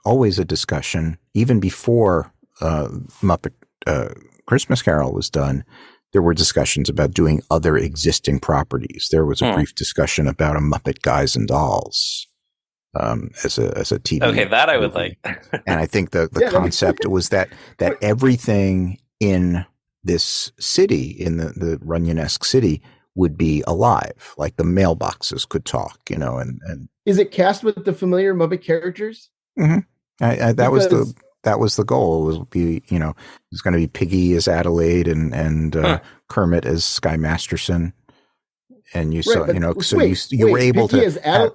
always a discussion, even before Muppet Christmas Carol was done. There were discussions about doing other existing properties. There was a brief discussion about a Muppet Guys and Dolls as a TV. Okay, that I would movie. like. And I think the concept was that everything in this city, in the Runyon-esque city, would be alive. Like the mailboxes could talk, and is it cast with the familiar Muppet characters? Mm-hmm. That was the goal. It would be, it was going to be Piggy as Adelaide and Kermit as Sky Masterson. And you saw, you were able Piggy to.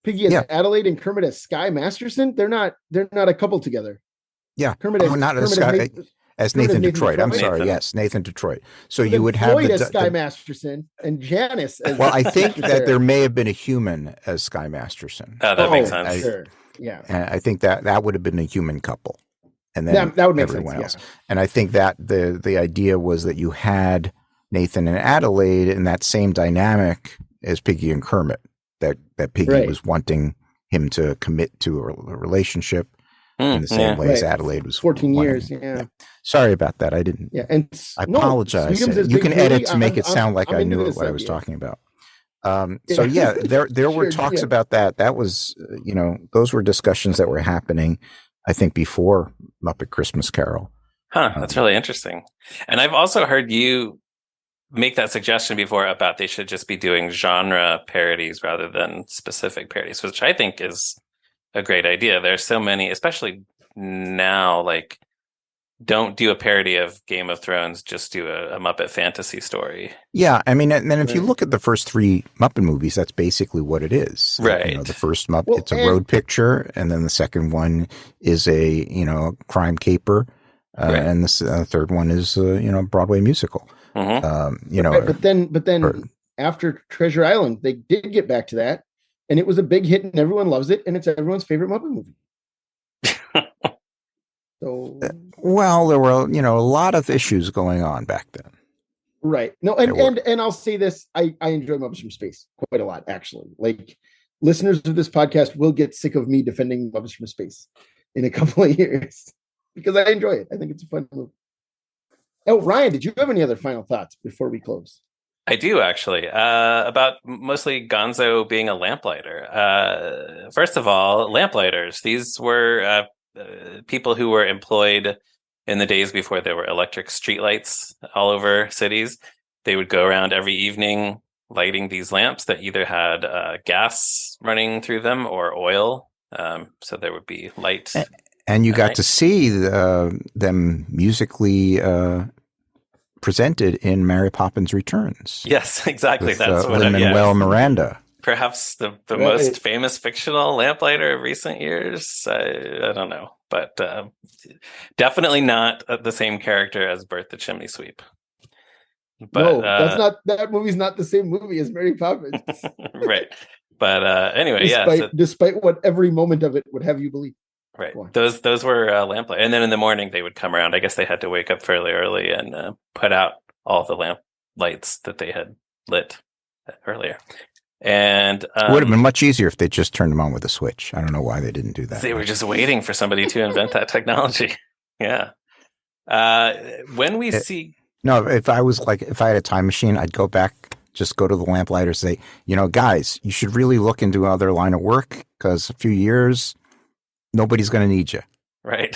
Piggy as Adelaide and Kermit as Sky Masterson. They're not a couple together. Yeah. Kermit as Nathan Detroit. I'm sorry. Yes. Nathan Detroit. So you would have Floyd as Sky Masterson and Janice as well, I think that there may have been a human as Sky Masterson. That makes sense. Sure. Yeah. And I think that would have been a human couple. And then that would make everyone sense, else. And I think that the idea was that you had Nathan and Adelaide in that same dynamic as Piggy and Kermit, that Piggy was wanting him to commit to a relationship in the same way as Adelaide was 14 years. Yeah. Sorry about that. I didn't. Yeah. And I apologize. You can edit to make it sound like I knew what I was talking about. So yeah, there were talks about that. That was, those were discussions that were happening, I think, before Muppet Christmas Carol. That's really interesting. And I've also heard you make that suggestion before about they should just be doing genre parodies rather than specific parodies, which I think is a great idea. There's so many, especially now, like, don't do a parody of Game of Thrones, just do a Muppet fantasy story. Yeah, I mean, and then if you look at the first three Muppet movies, that's basically what it is. Right. The first Muppet, it's a road picture, and then the second one is a, crime caper, and the third one is a, Broadway musical. Mm-hmm. But then after Treasure Island, they did get back to that, and it was a big hit, and everyone loves it, and it's everyone's favorite Muppet movie. So, well, there were, a lot of issues going on back then. Right. No, and I'll say this, I enjoy Muppets from Space quite a lot, actually. Like, listeners of this podcast will get sick of me defending Muppets from Space in a couple of years because I enjoy it. I think it's a fun movie. Oh, Ryan, did you have any other final thoughts before we close? I do, actually, about mostly Gonzo being a lamplighter. First of all, lamplighters. These were people who were employed in the days before there were electric streetlights all over cities. They would go around every evening lighting these lamps that either had gas running through them or oil. So there would be light. And you at got night. to see them musically presented in Mary Poppins Returns. Yes, exactly. With That's what Lin-Manuel Miranda. Perhaps the Right. most famous fictional lamplighter of recent years. I don't know, but definitely not the same character as Bert the Chimney Sweep. But no, that movie's not the same movie as Mary Poppins. right. But anyway, despite what every moment of it would have you believe. Right. Those were lamplight, and then in the morning they would come around. I guess they had to wake up fairly early and put out all the lamp lights that they had lit earlier. And it would have been much easier if they just turned them on with a switch. I don't know why they didn't do that. They were just waiting for somebody to invent that technology. Yeah. When we see, no, if I had a time machine, I'd go back, just go to the lamplighter, say, guys, you should really look into other line of work because a few years, nobody's going to need you. Right.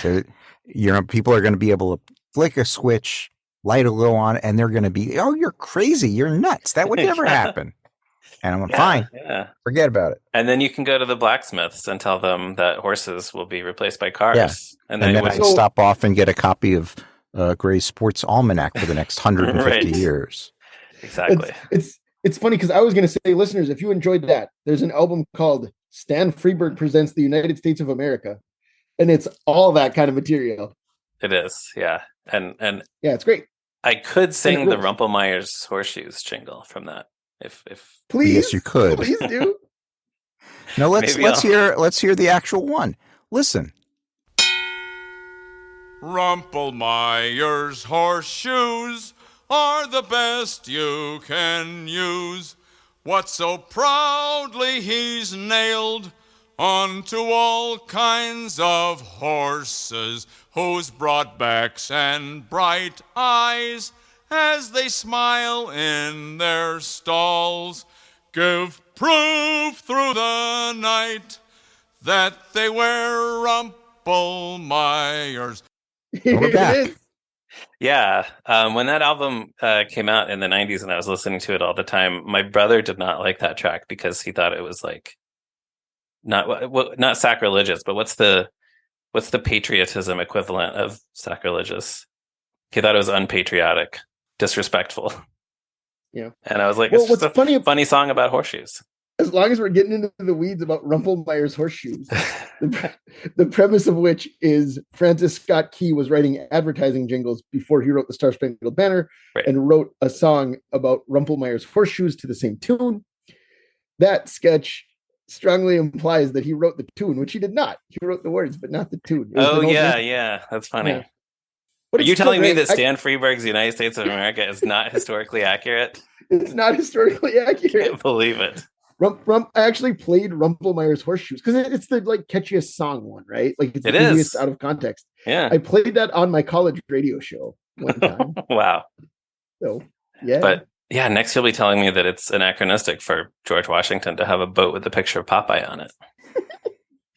People are going to be able to flick a switch, light a little on, and they're going to be, oh, you're crazy. You're nuts. That would never happen. And I'm fine. Yeah. Forget about it. And then you can go to the blacksmiths and tell them that horses will be replaced by cars. Yeah. And then I stop off and get a copy of Gray's Sports Almanac for the next 150 right. years. Exactly. It's funny because I was going to say, listeners, if you enjoyed that, there's an album called Stan Freberg Presents the United States of America. And it's all that kind of material. It is. Yeah. And yeah, it's great. I could sing the Rumpelmeyer's Horseshoes jingle from that. If please, yes, you could. Please do. No, let's hear the actual one. Listen. Rumpelmeyer's horseshoes are the best you can use. What so proudly he's nailed onto all kinds of horses, whose broad backs and bright eyes, as they smile in their stalls, give proof through the night that they wear Rumpelmeyers. We're back. Yeah. When that album came out in the 90s and I was listening to it all the time, my brother did not like that track because he thought it was like not sacrilegious, but what's the patriotism equivalent of sacrilegious? He thought it was unpatriotic, disrespectful. Yeah. And I was like, well, it's just a funny song about horseshoes. As long as we're getting into the weeds about Rumpelmeyer's Horseshoes, the premise of which is Francis Scott Key was writing advertising jingles before he wrote the Star Spangled Banner, right, and wrote a song about Rumpelmeyer's Horseshoes to the same tune. That sketch strongly implies that he wrote the tune, which he did not. He wrote the words, but not the tune. Oh, yeah. That's funny. Yeah. Are you telling me that Stan Freberg's United States of America is not historically accurate? It's not historically accurate. I can't believe it. I actually played Rumpelmeyer's Horseshoes because it's the catchiest song one, right? Like it's easiest out of context. Yeah, I played that on my college radio show one time. Wow. So yeah, but yeah, next you'll be telling me that it's anachronistic for George Washington to have a boat with a picture of Popeye on it.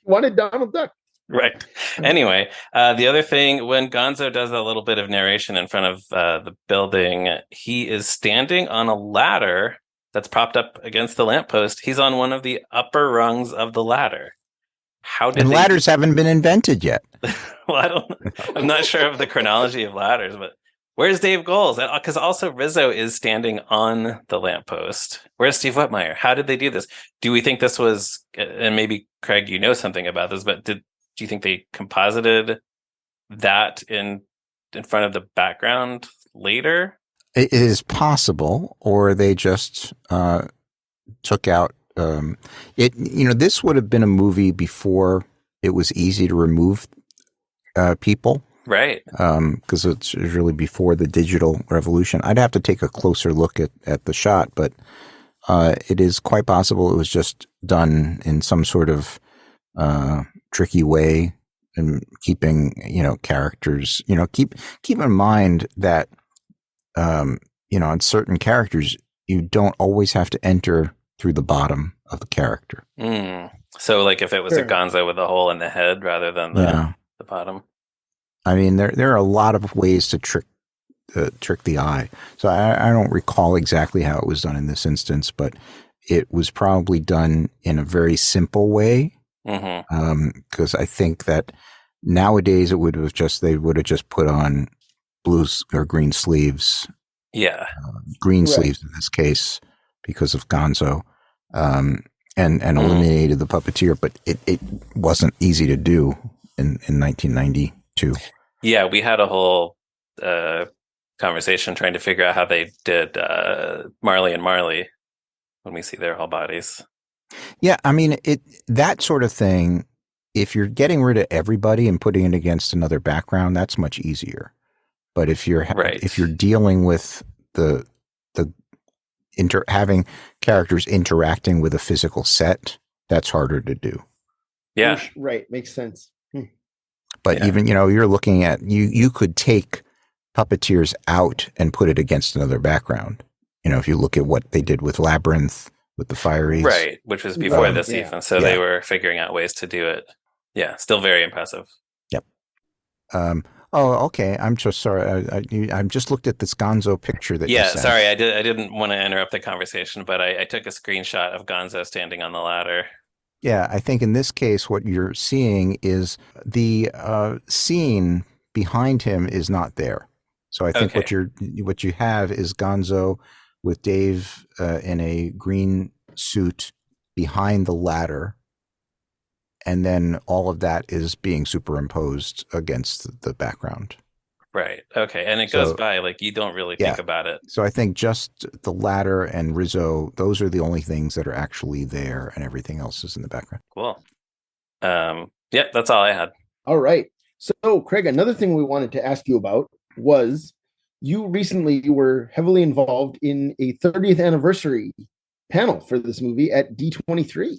Wanted Donald Duck. Right. Anyway, the other thing, when Gonzo does a little bit of narration in front of the building, he is standing on a ladder that's propped up against the lamppost. He's on one of the upper rungs of the ladder. Ladders haven't been invented yet. Well, I'm not sure of the chronology of ladders, but where's Dave Goelz? Because also Rizzo is standing on the lamppost. Where's Steve Whitmire? How did they do this? Do we think this was, and maybe Craig, you know something about this, but do you think they composited that in front of the background later? It is possible, or they just took out it. This would have been a movie before it was easy to remove people, right? Because it's really before the digital revolution. I'd have to take a closer look at the shot, but it is quite possible it was just done in some sort of tricky way, and keeping characters. Keep in mind that. On certain characters, you don't always have to enter through the bottom of the character. So, like if it was a Gonzo with a hole in the head rather than the bottom. I mean, there are a lot of ways to trick trick the eye. So I don't recall exactly how it was done in this instance, but it was probably done in a very simple way. Because I think that nowadays they would have just put on blue or green sleeves. Yeah. Green sleeves in this case because of Gonzo, and eliminated the puppeteer, but it wasn't easy to do in 1992. Yeah, we had a whole conversation trying to figure out how they did Marley and Marley when we see their whole bodies. Yeah, I mean, that sort of thing, if you're getting rid of everybody and putting it against another background, that's much easier. But if you're dealing with having characters interacting with a physical set, that's harder to do. Yeah. Right. Makes sense. But even, you're looking at, you could take puppeteers out and put it against another background. If you look at what they did with Labyrinth, with the Fireys. Right, which was before this even. So they were figuring out ways to do it. Yeah, still very impressive. Yep. Okay. I'm just sorry. I just looked at this Gonzo picture that you sent. Sorry. I didn't want to interrupt the conversation, but I took a screenshot of Gonzo standing on the ladder. Yeah, I think in this case, what you're seeing is the scene behind him is not there. So I think what you have is Gonzo with Dave in a green suit behind the ladder, and then all of that is being superimposed against the background. Right. Okay. And it goes by, like, you don't really think about it. So I think just the ladder and Rizzo, those are the only things that are actually there, and everything else is in the background. Cool. That's all I had. All right. So, Craig, another thing we wanted to ask you about was you recently were heavily involved in a 30th anniversary panel for this movie at D23.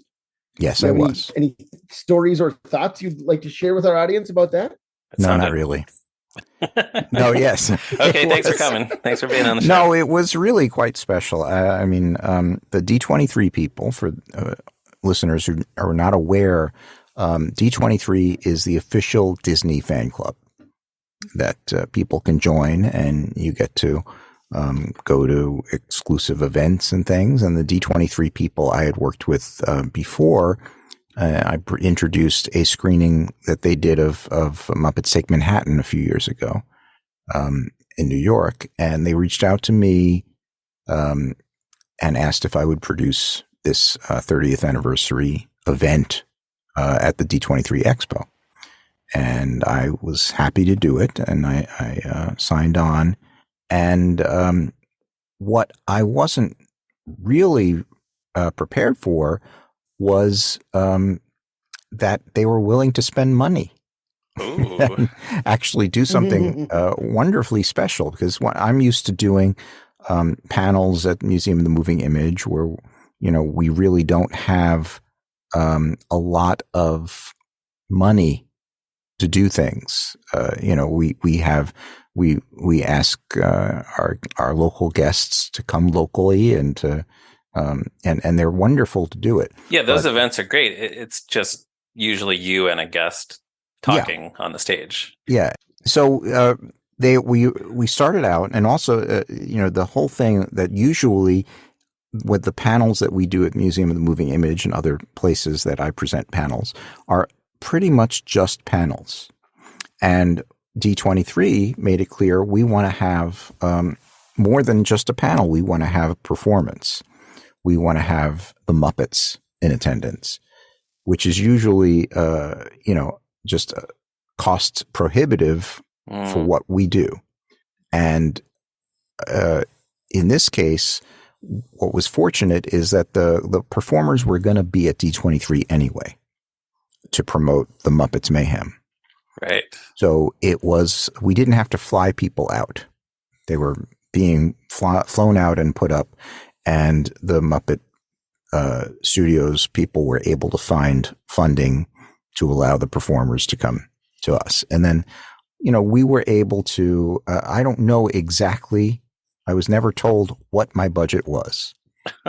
Yes, I was. Any stories or thoughts you'd like to share with our audience about that? No, not really. No, yes. Okay, thanks for coming. Thanks for being on the show. No, it was really quite special. I mean, the D23 people, for listeners who are not aware, D23 is the official Disney fan club that people can join, and you get to go to exclusive events and things. And the D23 people I had worked with before, I introduced a screening that they did of Muppets Take Manhattan a few years ago in New York. And they reached out to me and asked if I would produce this 30th anniversary event at the D23 Expo. And I was happy to do it, and I signed on. And what I wasn't really prepared for was that they were willing to spend money and actually do something wonderfully special. Because I'm used to doing panels at Museum of the Moving Image where, we really don't have a lot of money to do things. We ask our local guests to come locally and to and they're wonderful to do it. Yeah, those events are great. It's just usually you and a guest talking on the stage. Yeah. So we started out, and also the whole thing that usually with the panels that we do at Museum of the Moving Image and other places that I present panels are pretty much just panels. And D23 made it clear we want to have more than just a panel. We want to have a performance. We want to have the Muppets in attendance, which is usually, just cost prohibitive for what we do. And in this case, what was fortunate is that the performers were going to be at D23 anyway to promote the Muppets Mayhem. Right. So we didn't have to fly people out. They were being flown out and put up, and the Muppet Studios people were able to find funding to allow the performers to come to us. And then, we were able to, I don't know exactly, I was never told what my budget was.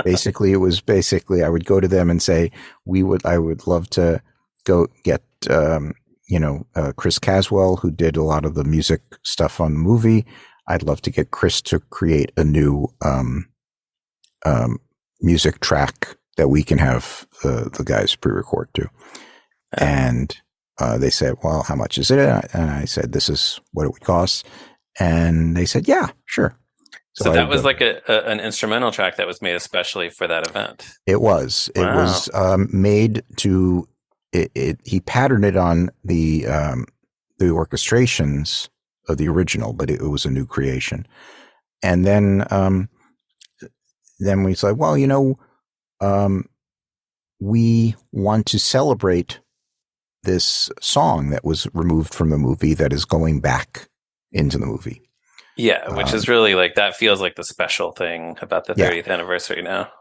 Basically, I would go to them and say, I would love to go get, Chris Caswell, who did a lot of the music stuff on the movie. I'd love to get Chris to create a new music track that we can have the guys pre-record to. And they said, well, how much is it? And I said, this is what it would cost. And they said, yeah, sure. So that was like an instrumental track that was made especially for that event. It was. Wow. It was made to. He patterned it on the orchestrations of the original, but it was a new creation. And then we said, well, we want to celebrate this song that was removed from the movie that is going back into the movie. Yeah, which is really like, that feels like the special thing about the 30th anniversary now.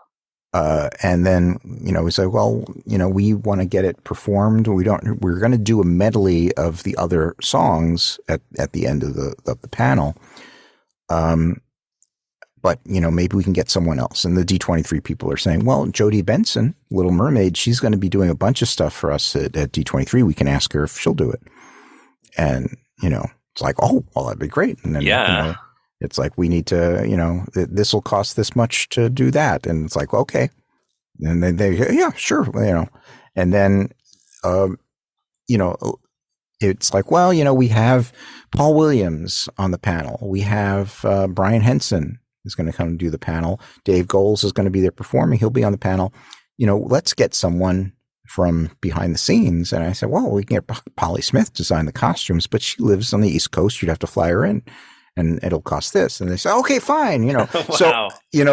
And then, we said, well, we want to get it performed. We're going to do a medley of the other songs at the end of the panel. But, maybe we can get someone else. And the D23 people are saying, well, Jodie Benson, Little Mermaid, she's going to be doing a bunch of stuff for us at D23. We can ask her if she'll do it. And, it's like, oh, well, that'd be great. And then, it's like, we need to, this will cost this much to do that. And it's like, okay. And then yeah, sure. And then, it's like, well, we have Paul Williams on the panel. We have Brian Henson is going to come and do the panel. Dave Goles is going to be there performing. He'll be on the panel. Let's get someone from behind the scenes. And I said, well, we can get Polly Smith to design the costumes, but she lives on the East Coast. You'd have to fly her in and it'll cost this. And they said, okay, fine. Wow. So,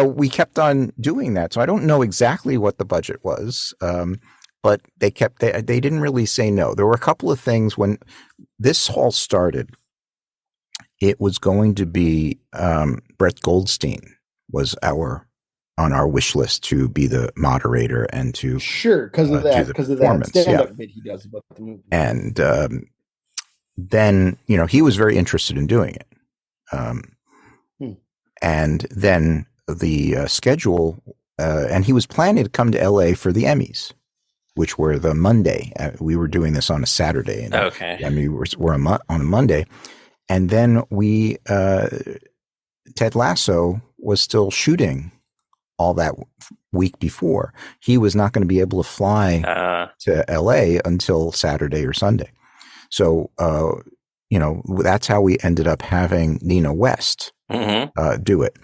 we kept on doing that. So I don't know exactly what the budget was. But they didn't really say no. There were a couple of things when this all started. It was going to be Brett Goldstein was on our wish list to be the moderator and to because of that stand-up bit he does about the movie. And then he was very interested in doing it. And then the schedule, and he was planning to come to LA for the Emmys, which were the Monday. We were doing this on a Saturday. And okay. I mean, we're on a Monday. And then Ted Lasso was still shooting all that week before. He was not going to be able to fly to LA until Saturday or Sunday. So, that's how we ended up having Nina West do it.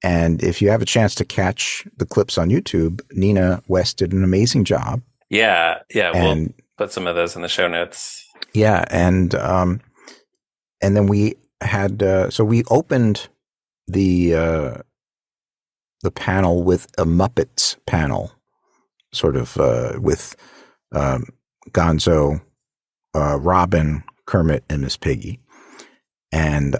And if you have a chance to catch the clips on YouTube, Nina West did an amazing job. Yeah. We'll put some of those in the show notes. Yeah. And then we had, so we opened the panel with a Muppets panel, sort of, with, Gonzo, Robin, Kermit, and Miss Piggy. And,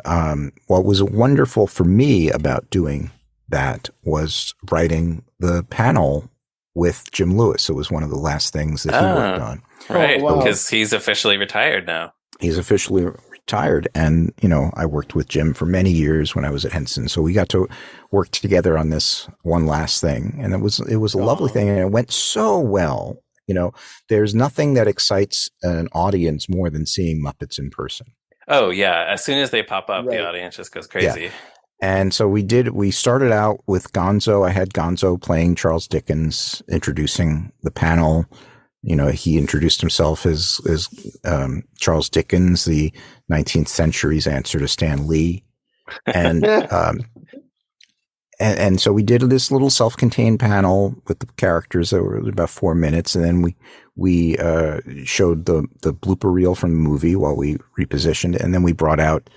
what was wonderful for me about doing that was writing the panel with Jim Lewis. It was one of the last things that he worked on. Right, because he's officially retired now. He's officially retired. And, I worked with Jim for many years when I was at Henson. So we got to work together on this one last thing. And it was a lovely thing. And it went so well. There's nothing that excites an audience more than seeing Muppets in person. Oh, yeah. As soon as they pop up, the audience just goes crazy. Yeah. And so we started out with Gonzo. I had Gonzo playing Charles Dickens, introducing the panel. He introduced himself as Charles Dickens, the 19th century's answer to Stan Lee. And, and so we did this little self-contained panel with the characters that were about 4 minutes. And then we showed the blooper reel from the movie while we repositioned it. And then we brought out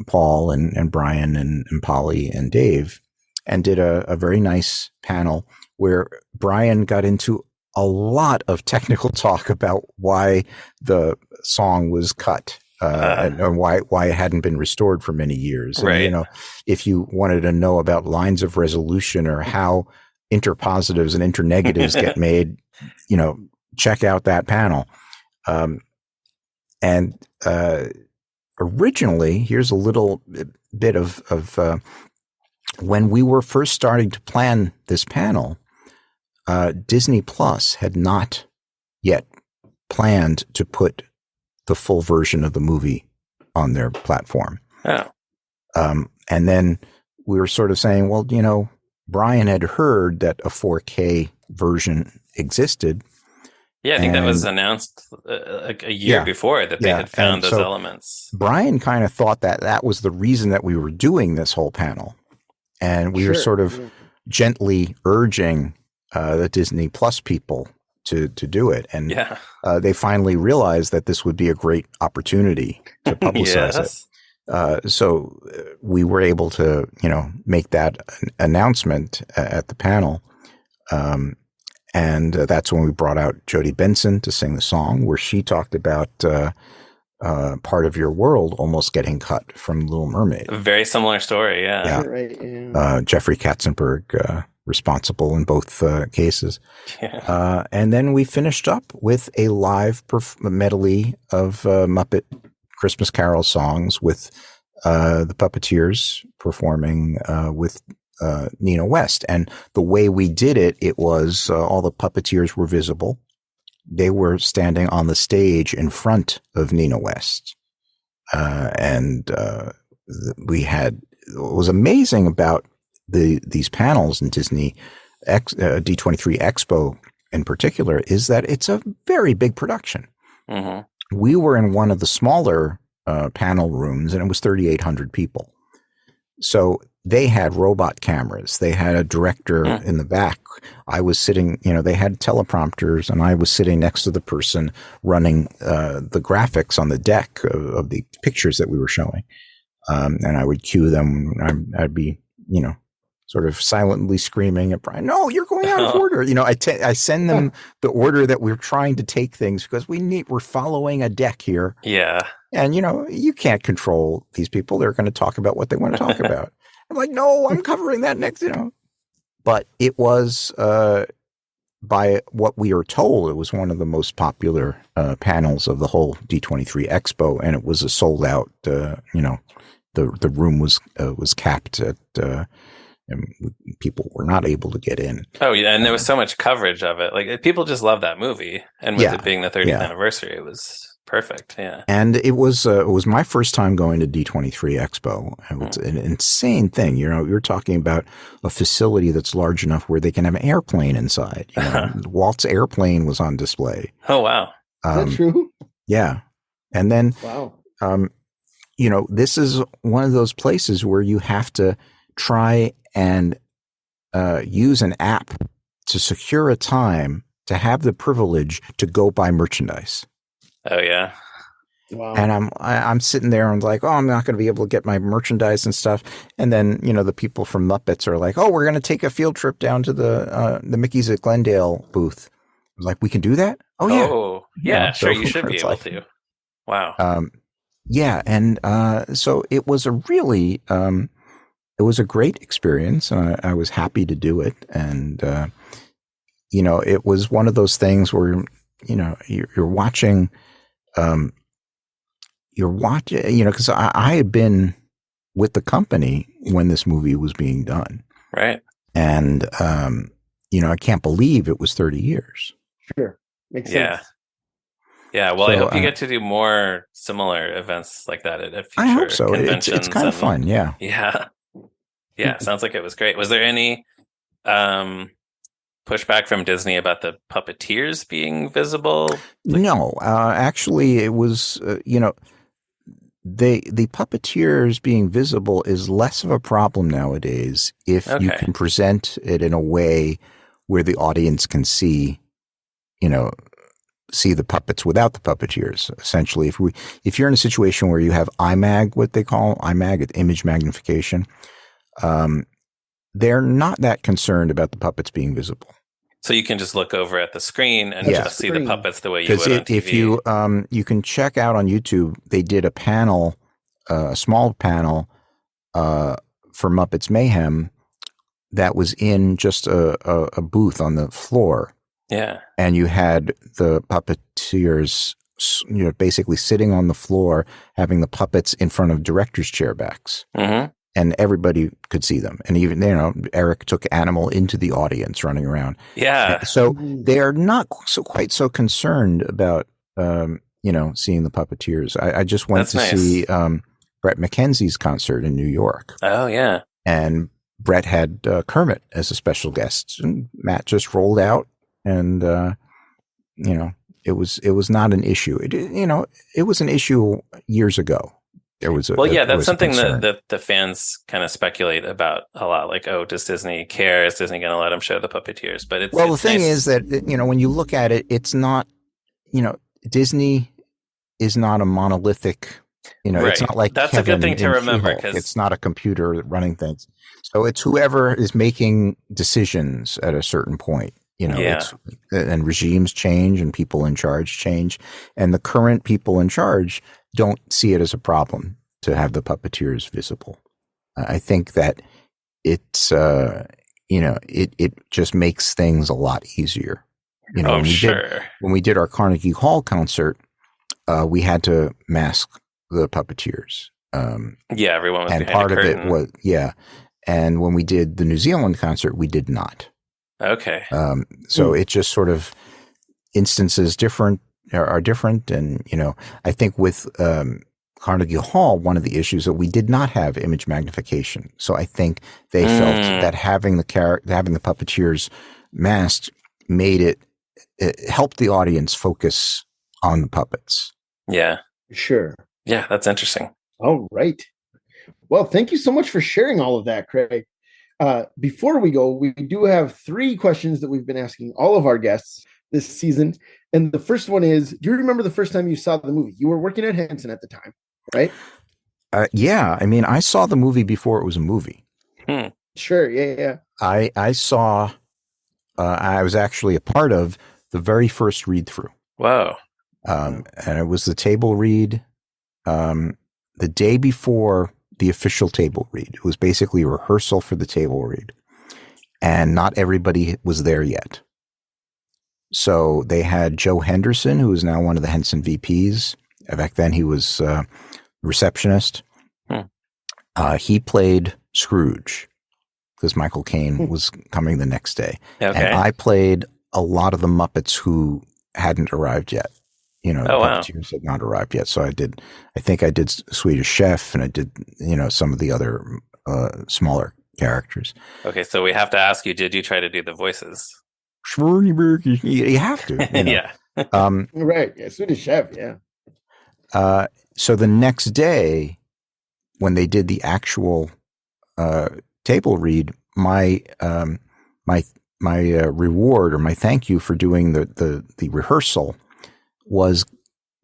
Paul and Brian and Polly and Dave and did a very nice panel where Brian got into a lot of technical talk about why the song was cut and why it hadn't been restored for many years. Right. And, if you wanted to know about lines of resolution or how interpositives and internegatives get made, check out that panel. Originally, here's a little bit of when we were first starting to plan this panel, Disney Plus had not yet planned to put the full version of the movie on their platform. Oh. And then we were sort of saying, well, Brian had heard that a 4K version existed. Yeah, I think that was announced a year before that they had found those elements. Brian kind of thought that was the reason that we were doing this whole panel. And we were sort of gently urging the Disney Plus people to do it. And they finally realized that this would be a great opportunity to publicize it. So we were able to, make that announcement at the panel. And that's when we brought out Jodie Benson to sing the song, where she talked about Part of Your World almost getting cut from Little Mermaid. A very similar story, yeah. Jeffrey Katzenberg responsible in both cases. And then we finished up with a live medley of Muppet Christmas Carol songs with the Puppeteers performing with Nina West. And the way we did it, it was all the Puppeteers were visible. They were standing on the stage in front of Nina West. And we had, what was amazing about these panels in Disney D23 Expo in particular is that it's a very big production. Mm-hmm. We were in one of the smaller panel rooms, and it was 3,800 people. So they had robot cameras. They had a director in the back. I was sitting, they had teleprompters, and I was sitting next to the person running the graphics on the deck of the pictures that we were showing. And I would cue them. I'd be, sort of silently screaming at Brian, "No, you're going out of order." I send them the order that we're trying to take things because we're following a deck here. Yeah. And, you can't control these people. They're going to talk about what they want to talk about. I'm like, no, I'm covering that next, But it was, by what we are told, it was one of the most popular panels of the whole D23 Expo, and it was a sold out. The room was capped at, and people were not able to get in. Oh yeah, and there was so much coverage of it. Like people just love that movie, and with it being the 30th anniversary, it was perfect. Yeah, and it was my first time going to D23 Expo. It was an insane thing. You're talking about a facility that's large enough where they can have an airplane inside. Walt's airplane was on display. Oh wow, is that true? Yeah, and then wow, this is one of those places where you have to try and use an app to secure a time to have the privilege to go buy merchandise. Oh yeah. Wow. And I'm sitting there and like, I'm not going to be able to get my merchandise and stuff. And then, the people from Muppets are like, we're going to take a field trip down to the Mickey's at Glendale booth. I was like, we can do that? Oh yeah. Oh yeah. Sure. You should be able to. Wow. Yeah. And, so it was a really, it was a great experience, and I was happy to do it. And, it was one of those things where, you're watching, because I had been with the company when this movie was being done. Right. And, I can't believe it was 30 years. Sure. Makes sense. Yeah, well, I hope you get to do more similar events like that at future I hope so. conventions. It's kind of fun, yeah. Yeah, sounds like it was great. Was there any pushback from Disney about the Puppeteers being visible? No, actually, it was, the Puppeteers being visible is less of a problem nowadays if you can present it in a way where the audience can see the puppets without the Puppeteers. Essentially, if you're in a situation where you have IMAG, what they call IMAG, image magnification, they're not that concerned about the puppets being visible. So you can just look over at the screen and just see the puppets the way you would on TV. If you can check out on YouTube, they did a panel, a small panel for Muppets Mayhem that was in just a booth on the floor. Yeah. And you had the Puppeteers, basically sitting on the floor, having the puppets in front of director's chair backs. Mm-hmm. And everybody could see them. And even, Eric took Animal into the audience running around. Yeah. So they are not quite so concerned about, seeing the Puppeteers. I just went to see Brett McKenzie's concert in New York. Oh, yeah. And Brett had Kermit as a special guest, and Matt just rolled out, and it was not an issue. It was an issue years ago. There was that's something that the fans kind of speculate about a lot. Like, oh, does Disney care? Is Disney going to let them show the Puppeteers? But the thing is that when you look at it, it's not. Disney is not a monolithic. Right. It's not like that's Kevin a good thing to remember, because it's not a computer running things. So it's whoever is making decisions at a certain point. And regimes change and people in charge change, and the current people in charge don't see it as a problem to have the Puppeteers visible. I think that it's it just makes things a lot easier. When we did our Carnegie Hall concert, we had to mask the Puppeteers. Everyone was and part of it was and when we did the New Zealand concert, we did not. Okay. So it just sort of instances are different. And, I think with Carnegie Hall, one of the issues that we did not have image magnification. So I think they felt that having the Puppeteers masked made it helped the audience focus on the puppets. Yeah. Sure. Yeah, that's interesting. All right. Well, thank you so much for sharing all of that, Craig. Before we go, we do have 3 questions that we've been asking all of our guests this season. And the first one is, do you remember the first time you saw the movie? You were working at Henson at the time, right? Yeah. I mean, I saw the movie before it was a movie. Sure. Yeah. I saw, I was actually a part of the very first read through. Wow. And it was the table read the day before the official table read. It was basically a rehearsal for the table read, and not everybody was there yet. So they had Joe Henderson, who is now one of the Henson VPs. Back then he was receptionist. He played Scrooge because Michael Caine was coming the next day. Okay. And I played a lot of the Muppets who hadn't arrived yet. The Puppeteers had not arrived yet. So I think I did Swedish Chef, and I did, some of the other smaller characters. Okay, so we have to ask you, did you try to do the voices? You have to. Yeah. Right. Yeah, Swedish Chef, yeah. So the next day, when they did the actual table read, my reward or my thank you for doing the rehearsal was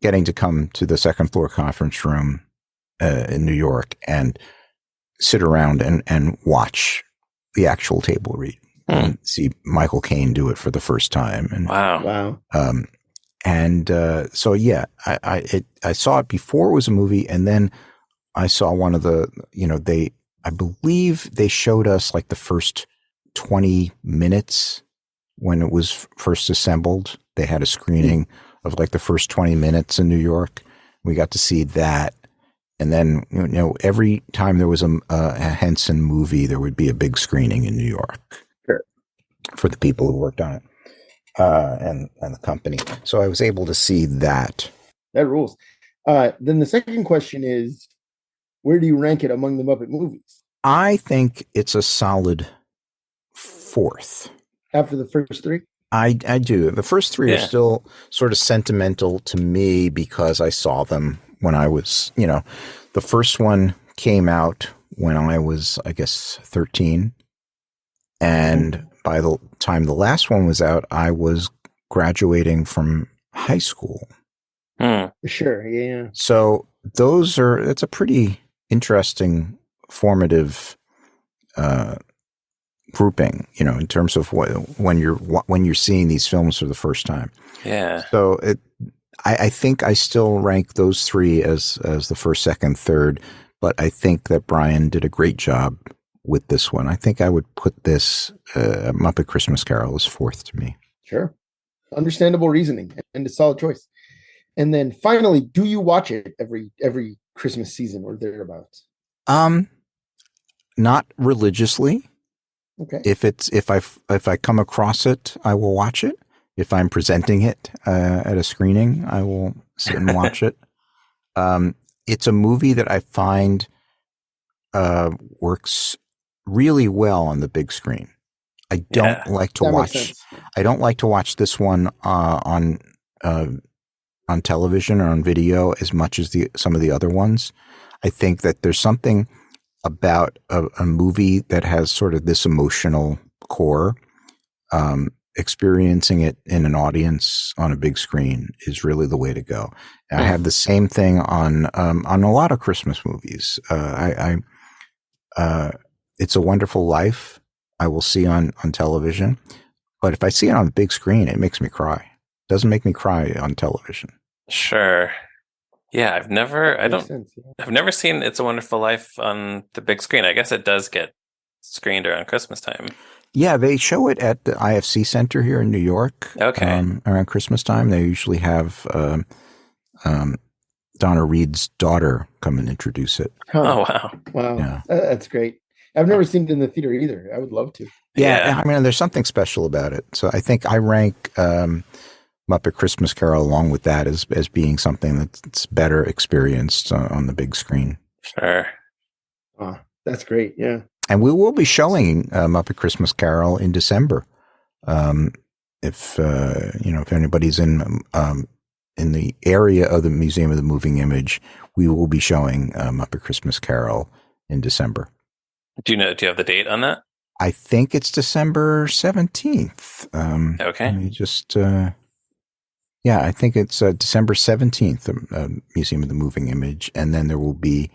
getting to come to the second floor conference room in New York and sit around and watch the actual table read and see Michael Caine do it for the first time. And wow. So yeah, I saw it before it was a movie, and then I saw one of the, I believe they showed us like the first 20 minutes when it was first assembled. They had a screening of like the first 20 minutes in New York. We got to see that. And then, every time there was a Henson movie, there would be a big screening in New York for the people who worked on it and the company. So I was able to see that. That rules. Then the second question is, where do you rank it among the Muppet movies? I think it's a solid 4th. After the first 3? I do. The first 3 are still sort of sentimental to me because I saw them when I was, the first one came out when I was, I guess, 13. And by the time the last one was out, I was graduating from high school. Sure. Yeah. So that's a pretty interesting, formative, grouping, in terms of when you're seeing these films for the first time. Yeah. So I think I still rank those 3 as the first, second, third, but I think that Brian did a great job with this one. I think I would put this Muppet Christmas Carol as 4th to me. Sure. Understandable reasoning and a solid choice. And then finally, do you watch it every Christmas season or thereabouts? Not religiously. Okay. If I come across it, I will watch it. If I'm presenting it at a screening, I will sit and watch it. it's a movie that I find works really well on the big screen. I don't like to That makes watch. sense. I don't like to watch this one on television or on video as much as some of the other ones. I think that there's something about a movie that has sort of this emotional core. Experiencing it in an audience on a big screen is really the way to go. And I have the same thing on a lot of Christmas movies. It's a Wonderful Life I will see on television, but if I see it on the big screen, it makes me cry. It doesn't make me cry on television. Sure. Yeah, I've never seen It's a Wonderful Life on the big screen. I guess it does get screened around Christmas time. Yeah, they show it at the IFC Center here in New York. Okay. Around Christmas time, they usually have Donna Reed's daughter come and introduce it. Huh. Oh, wow. Wow. Yeah. That's great. I've never seen it in the theater either. I would love to. Yeah, I mean, there's something special about it. So I think I rank Muppet Christmas Carol along with that as being something that's better experienced on the big screen. Sure. Oh, that's great. Yeah. And we will be showing Muppet Christmas Carol in December. If anybody's in the area of the Museum of the Moving Image, we will be showing Muppet Christmas Carol in December. Do you have the date on that? I think it's December 17th. Okay. Let me just, I think it's December 17th, Museum of the Moving Image. And then there will be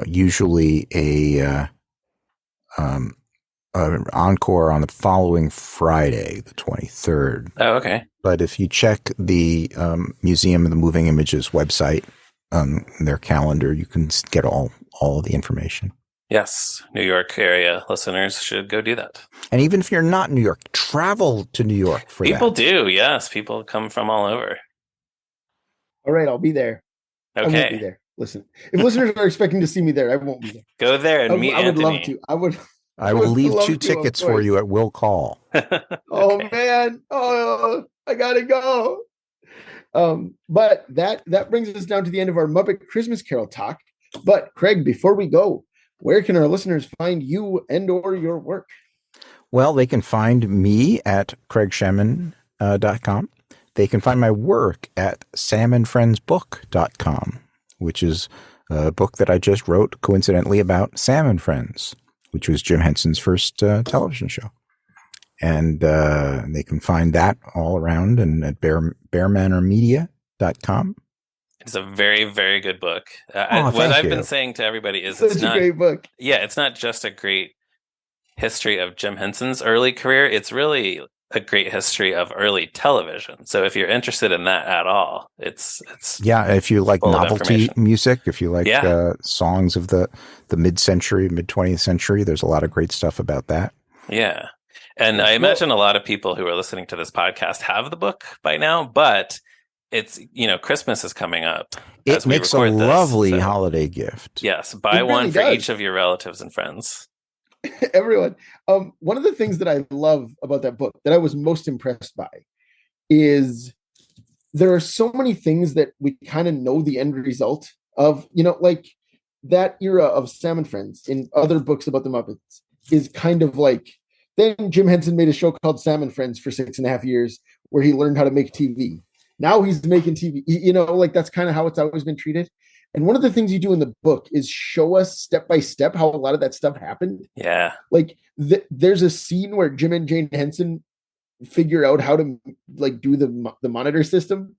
usually an encore on the following Friday, the 23rd. Oh, okay. But if you check the Museum of the Moving Images website, their calendar, you can get all the information. Yes, New York area listeners should go do that. And even if you're not in New York, travel to New York for People that. do, yes. People come from all over. All right, I'll be there. Okay. I won't be there. Listen, if listeners are expecting to see me there, I won't be there. Go there and meet I would Anthony. love to. I will leave love 2 to, tickets for you at Will Call. Oh man! Oh, I gotta go. But that brings us down to the end of our Muppet Christmas Carol talk. But Craig, before we go, where can our listeners find you and/or your work? Well, they can find me at craigshemin.com. They can find my work at samandfriendsbook.com, which is a book that I just wrote, coincidentally, about Sam and Friends, which was Jim Henson's first television show. And they can find that all around and at bearmanormedia.com. It's a very, very good book. What I've been saying to everybody is Such a great book. Yeah, it's not just a great history of Jim Henson's early career. It's really a great history of early television. So if you're interested in that at all, it's if you like novelty music, if you like songs of the mid-century, mid-20th century, there's a lot of great stuff about that. Yeah. And I imagine a lot of people who are listening to this podcast have the book by now, but it's, Christmas is coming up. It makes a lovely holiday gift. Yes. Buy one for each of your relatives and friends. Everyone. One of the things that I love about that book that I was most impressed by is there are so many things that we kind of know the end result of, like that era of Sam and Friends in other books about the Muppets is kind of like, then Jim Henson made a show called Sam and Friends for 6.5 years where he learned how to make TV. Now he's making TV, like that's kind of how it's always been treated. And one of the things you do in the book is show us step by step how a lot of that stuff happened. Yeah. Like there's a scene where Jim and Jane Henson figure out how to like do the monitor system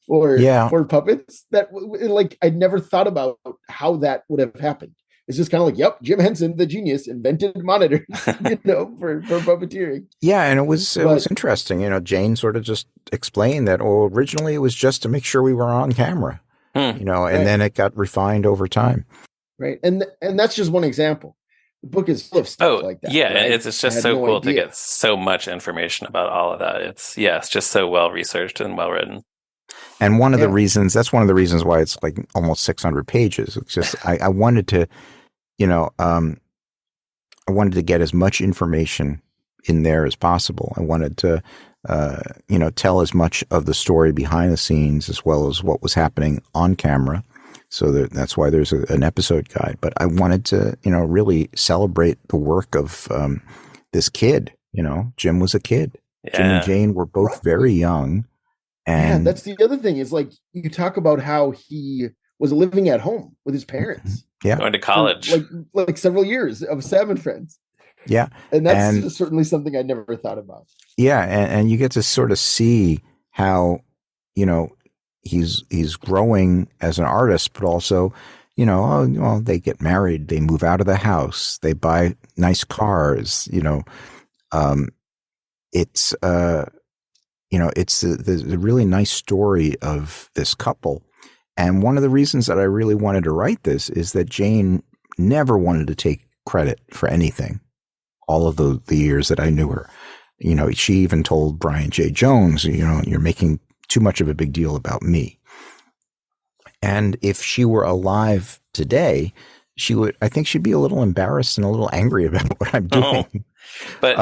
for puppets that like I'd never thought about how that would have happened. It's just kind of like, yep, Jim Henson, the genius, invented monitors, for puppeteering. Yeah, and it was interesting. Jane sort of just explained that, originally it was just to make sure we were on camera, and then it got refined over time. Right, and that's just one example. The book is full of stuff like that. Yeah, right? it's just so cool to get so much information about all of that. It's just so well researched and well written. And one of the reasons why it's like almost 600 pages. It's just, I wanted to, I wanted to get as much information in there as possible. I wanted to, tell as much of the story behind the scenes as well as what was happening on camera So that's why there's an episode guide. But I wanted to, really celebrate the work of this kid. Jim was a kid. Yeah. Jim and Jane were both very young. And that's the other thing is, like, you talk about how he was living at home with his parents. Yeah. Going to college. Like several years of Sam and Friends. Yeah. And that's certainly something I never thought about. Yeah. And you get to sort of see how, he's growing as an artist, but also, they get married, they move out of the house, they buy nice cars, it's, it's the really nice story of this couple. And one of the reasons that I really wanted to write this is that Jane never wanted to take credit for anything. All of the years that I knew her, she even told Brian J. Jones, you're making too much of a big deal about me. And if she were alive today, I think she'd be a little embarrassed and a little angry about what I'm doing. Oh. But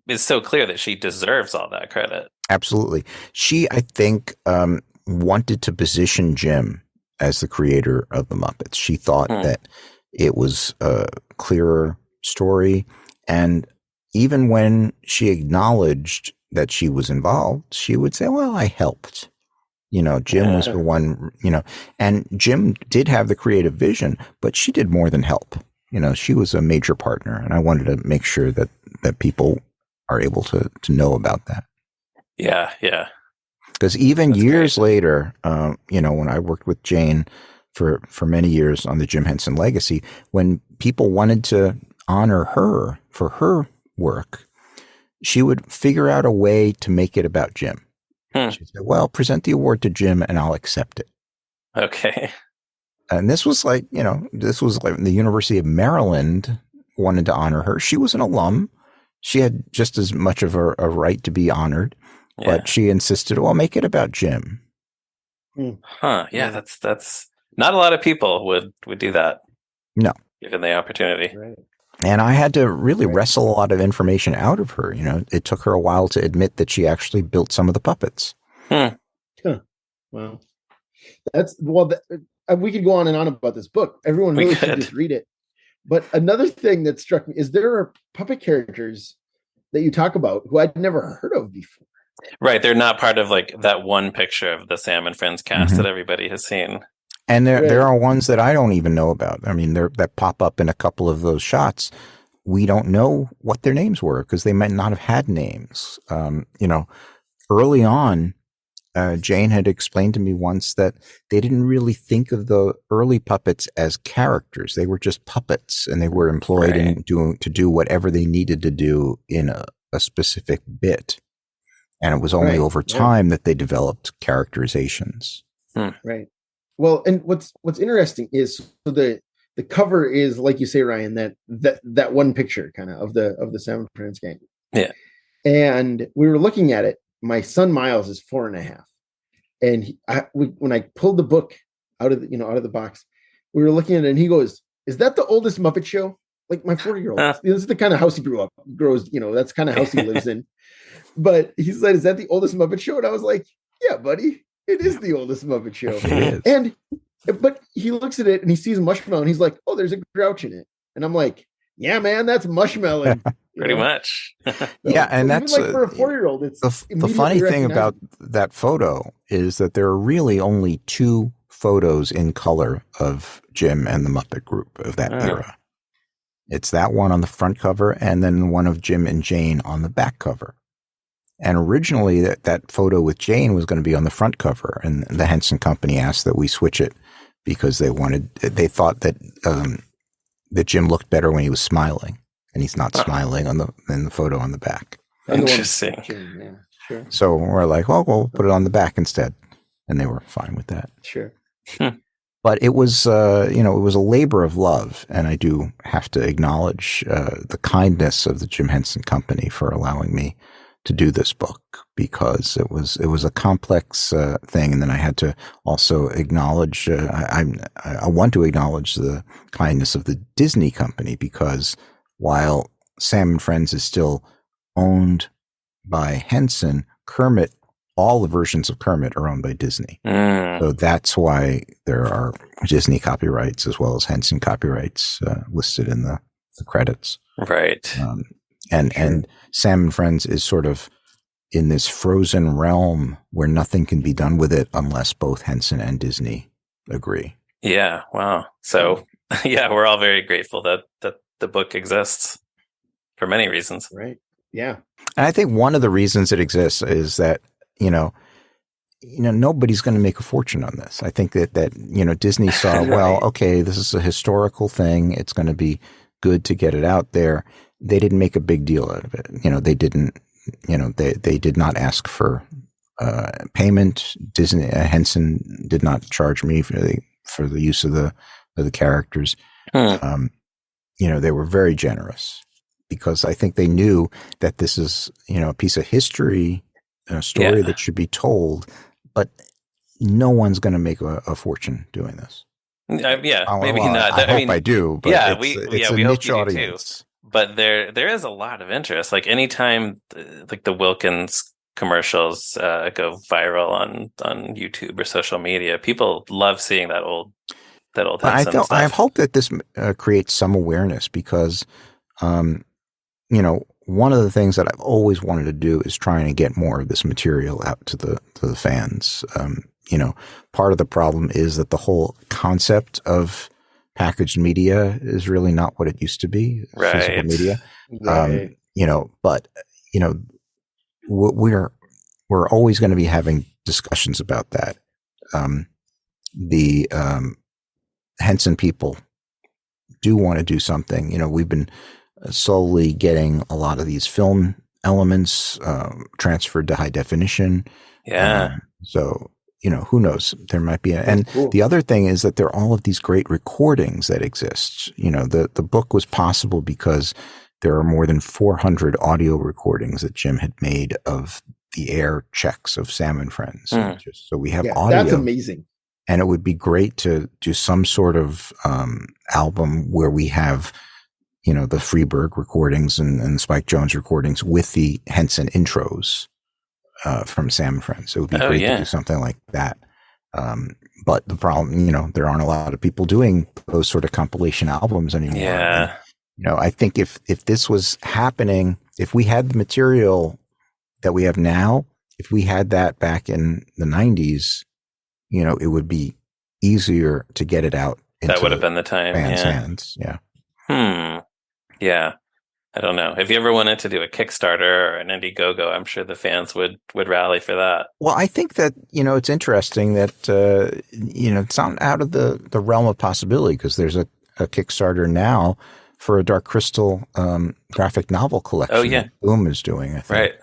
it's so clear that she deserves all that credit. Absolutely. She, I think, wanted to position Jim as the creator of the Muppets. She thought that it was a clearer story. And even when she acknowledged that she was involved, she would say, well, I helped. Jim was the one, and Jim did have the creative vision, but she did more than help. She was a major partner, and I wanted to make sure that people are able to know about that. Yeah, yeah. Because even years later, when I worked with Jane for many years on the Jim Henson legacy, when people wanted to honor her for her work, she would figure out a way to make it about Jim. She'd say, well, present the award to Jim and I'll accept it. Okay. And this was like the University of Maryland wanted to honor her. She was an alum. She had just as much of a right to be honored, but she insisted, well, make it about Jim. Huh. Yeah, that's not a lot of people would do that. No. Given the opportunity. Right. And I had to really wrestle a lot of information out of her. It took her a while to admit that she actually built some of the puppets. Huh. Wow. We could go on and on about this book. Everyone really should just read it. But another thing that struck me is there are puppet characters that you talk about who I'd never heard of before. Right. They're not part of like that one picture of the Sam and Friends cast that everybody has seen. And there are ones that I don't even know about. I mean, that pop up in a couple of those shots. We don't know what their names were because they might not have had names. Early on, Jane had explained to me once that they didn't really think of the early puppets as characters. They were just puppets, and they were employed to do whatever they needed to do in a specific bit. And it was only over time that they developed characterizations. Right. Well, and what's interesting is the cover is, like you say, Ryan, that one picture kind of the Sam Friends gang. Yeah. And we were looking at it. My son Miles is 4.5, and when I pulled the book out of the box, we were looking at it, and he goes, "Is that the oldest Muppet show?" Like, my 4-year-old. This is the kind of house he grows. That's the kind of house he lives in. But he said, "Is that the oldest Muppet show?" And I was like, "Yeah, buddy. It is the oldest Muppet show." But he looks at it and he sees Mushmallow and he's like, "Oh, there's a Grouch in it." And I'm like, "Yeah, man, that's Mushmallow." Pretty much. And that's like for a 4-year-old. It's the funny thing about that photo is that there are really only 2 photos in color of Jim and the Muppet Group of that era. It's that one on the front cover and then one of Jim and Jane on the back cover. And originally that photo with Jane was going to be on the front cover, and the Henson Company asked that we switch it because they thought that that Jim looked better when he was smiling, and he's not smiling in the photo on the back. Interesting. Yeah, sure. So we're like, well, we'll put it on the back instead, and they were fine with that. Sure. But it was, it was a labor of love, and I do have to acknowledge the kindness of the Jim Henson Company for allowing me to do this book, because it was a complex thing, and then I had to also acknowledge I want to acknowledge the kindness of the Disney Company, because while Sam and Friends is still owned by Henson, Kermit all the versions of Kermit are owned by Disney. So that's why there are Disney copyrights as well as Henson copyrights listed in the credits. Right. And Sam and Friends is sort of in this frozen realm where nothing can be done with it unless both Henson and Disney agree. Yeah. Wow. So, yeah, we're all very grateful that the book exists for many reasons. Right. Yeah. And I think one of the reasons it exists is that, nobody's going to make a fortune on this. I think that Disney saw, Right. well, okay, this is a historical thing. It's going to be good to get it out there. They didn't make a big deal out of it. They didn't, they did not ask for payment. Disney, Henson did not charge me for the use of the characters. They were very generous because I think they knew that this is, a piece of history, a story that should be told, but no one's going to make a fortune doing this. Maybe not. I hope I do. But it's a we niche hope you do audience. too. But there is a lot of interest. Like anytime, like the Wilkins commercials go viral on YouTube or social media, people love seeing that old. I hope that this creates some awareness because, one of the things that I've always wanted to do is trying to get more of this material out to the fans. Part of the problem is that the whole concept of packaged media is really not what it used to be. Right. Physical media. Right. We're always going to be having discussions about that. The Henson people do want to do something. We've been slowly getting a lot of these film elements transferred to high definition. Yeah. So, who knows? There might be. Cool. The other thing is that there are all of these great recordings that exist. The book was possible because there are more than 400 audio recordings that Jim had made of the air checks of Sam and Friends. So we have audio. That's amazing. And it would be great to do some sort of album where we have, the Freeberg recordings and the Spike Jones recordings with the Henson intros from Sam and Friends. So it would be great to do something like that. But the problem, there aren't a lot of people doing those sort of compilation albums anymore. Yeah. And, I think if this was happening, if we had the material that we have now, if we had that back in the 90s, it would be easier to get it out. That would have been the time. Fans' hands. Yeah. Yeah. I don't know. If you ever wanted to do a Kickstarter or an Indiegogo, I'm sure the fans would rally for that. Well, I think that, it's interesting that, it's not out of the realm of possibility because there's a Kickstarter now for a Dark Crystal graphic novel collection. Oh, yeah. That Boom is doing, I think. Right.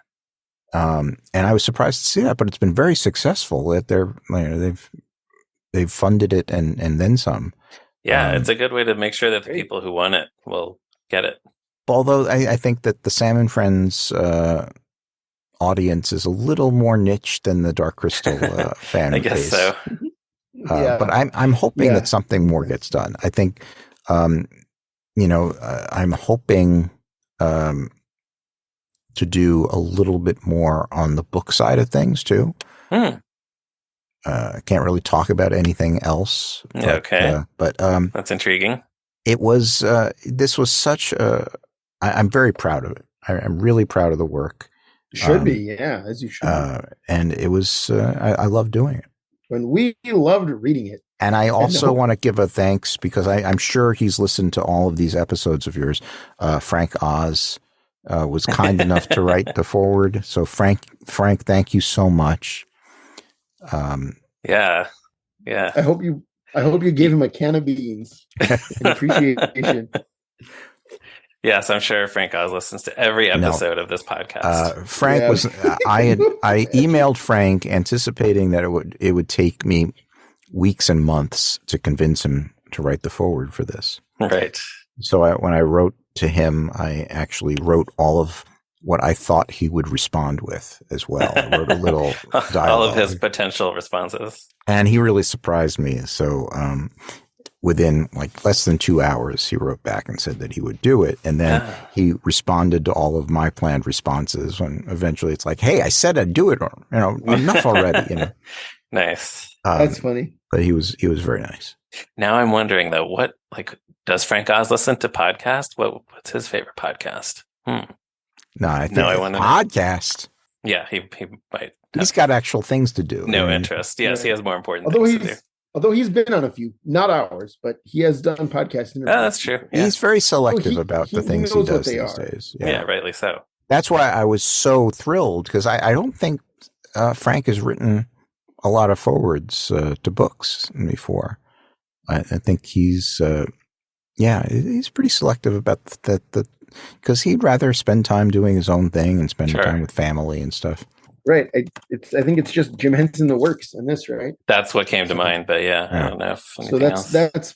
And I was surprised to see that, but it's been very successful that they've funded it and then some. Yeah, it's a good way to make sure that the people who want it will get it. Although I think that the Sam and Friends audience is a little more niche than the Dark Crystal fan base. I guess so. But I'm hoping that something more gets done. I think, I'm hoping to do a little bit more on the book side of things too. I can't really talk about anything else. But that's intriguing. It was. This was such a. I'm very proud of it. I'm really proud of the work. Should be, as you should. And it was. I love doing it. When we loved reading it. And I also want to give a thanks because I'm sure he's listened to all of these episodes of yours. Frank Oz was kind enough to write the foreword. So Frank, thank you so much. Yeah. I hope you gave him a can of beans in appreciation. Yes, I'm sure Frank Oz listens to every episode of this podcast. Frank was. I emailed Frank anticipating that it would take me weeks and months to convince him to write the foreword for this. Right. So when I wrote to him, I actually wrote all of what I thought he would respond with as well. I wrote a little dialogue. All of his potential responses. And he really surprised me. So within like less than 2 hours, he wrote back and said that he would do it. And then he responded to all of my planned responses when eventually it's like, hey, I said I'd do it, or, enough already, Nice. That's funny. But he was very nice. Now I'm wondering though, does Frank Oz listen to podcasts? What's his favorite podcast? No, I think I wanna know. podcast. Yeah, he might. He's got actual things to do. No interest. Yes, he has more important things to do. Although he's been on a few, not ours, but he has done podcast interviews. Oh, that's true. Yeah. He's very selective about the things he does these days. Yeah, rightly so. That's why I was so thrilled, because I don't think Frank has written a lot of forwards to books before. I think he's pretty selective about that, because he'd rather spend time doing his own thing and spend time with family and stuff. Right. I think it's just Jim Henson that works in this, right? That's what came to mind, but I don't know if so that's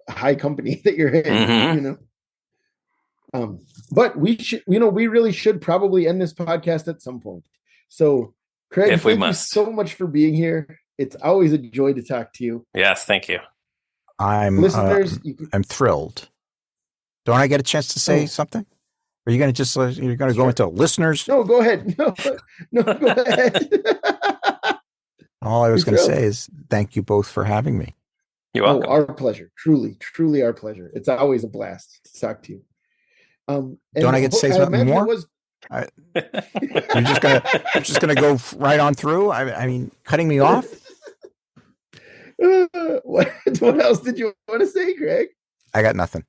high company that you're in, but we should, we really should probably end this podcast at some point. So Craig, thank you so much for being here. It's always a joy to talk to you. Yes, thank you. Listeners, I'm thrilled. Don't I get a chance to say something? Are you going to go into listeners? No, go ahead. No, go ahead. All I was going to say is thank you both for having me. You're welcome. Our pleasure. Truly, truly our pleasure. It's always a blast to talk to you. Don't I get to say something more? You're just gonna go right on through. I mean, cutting me off. What else did you want to say, Greg? I got nothing.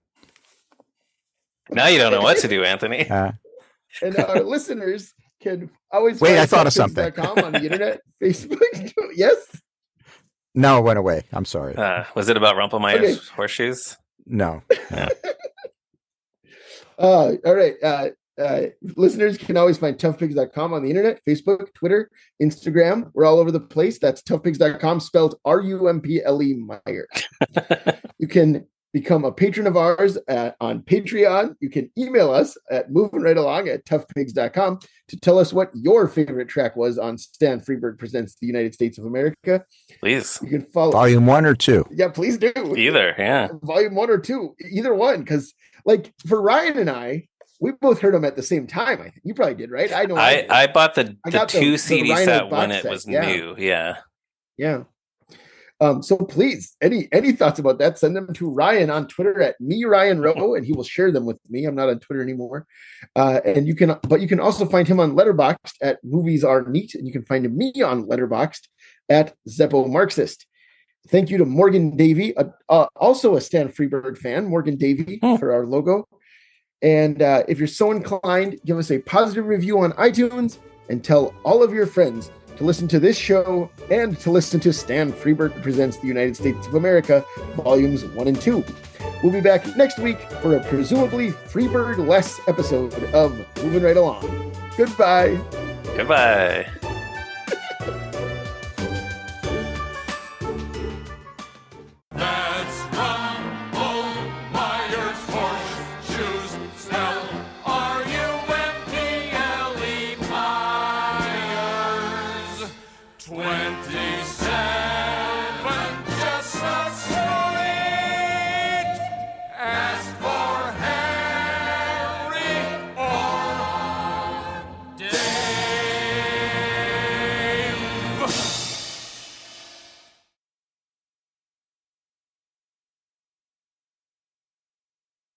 Now you don't know what to do, Anthony. And our listeners can always wait. I thought of something. On the internet, Facebook. Yes. No, it went away. I'm sorry. Was it about Rumpelmeyer's horseshoes? No. All right. Listeners can always find toughpigs.com on the internet, Facebook, Twitter, Instagram. We're all over the place. That's toughpigs.com, spelled RUMPLE Meyer. You can become a patron of ours on Patreon. You can email us at movingrightalong@toughpigs.com to tell us what your favorite track was on Stan Freberg Presents the United States of America. Please. You can follow Volume 1 or 2. Yeah, please do. Either, yeah. Volume 1 or 2, either one. Because like for Ryan and I, we both heard them at the same time. I think you probably did, right? I know. I bought the 2 CD the set when it was new. Yeah. So please, any thoughts about that? Send them to Ryan on Twitter at @MeRyanRowe, and he will share them with me. I'm not on Twitter anymore. And you can also find him on Letterboxd at Movies Are Neat, and you can find me on Letterboxd at Zeppo Marxist. Thank you to Morgan Davy, also a Stan Freberg fan, Morgan Davy, for our logo. And if you're so inclined, give us a positive review on iTunes and tell all of your friends to listen to this show and to listen to Stan Freberg Presents the United States of America, Volumes 1 and 2. We'll be back next week for a presumably Freberg-less episode of Moving Right Along. Goodbye. Goodbye.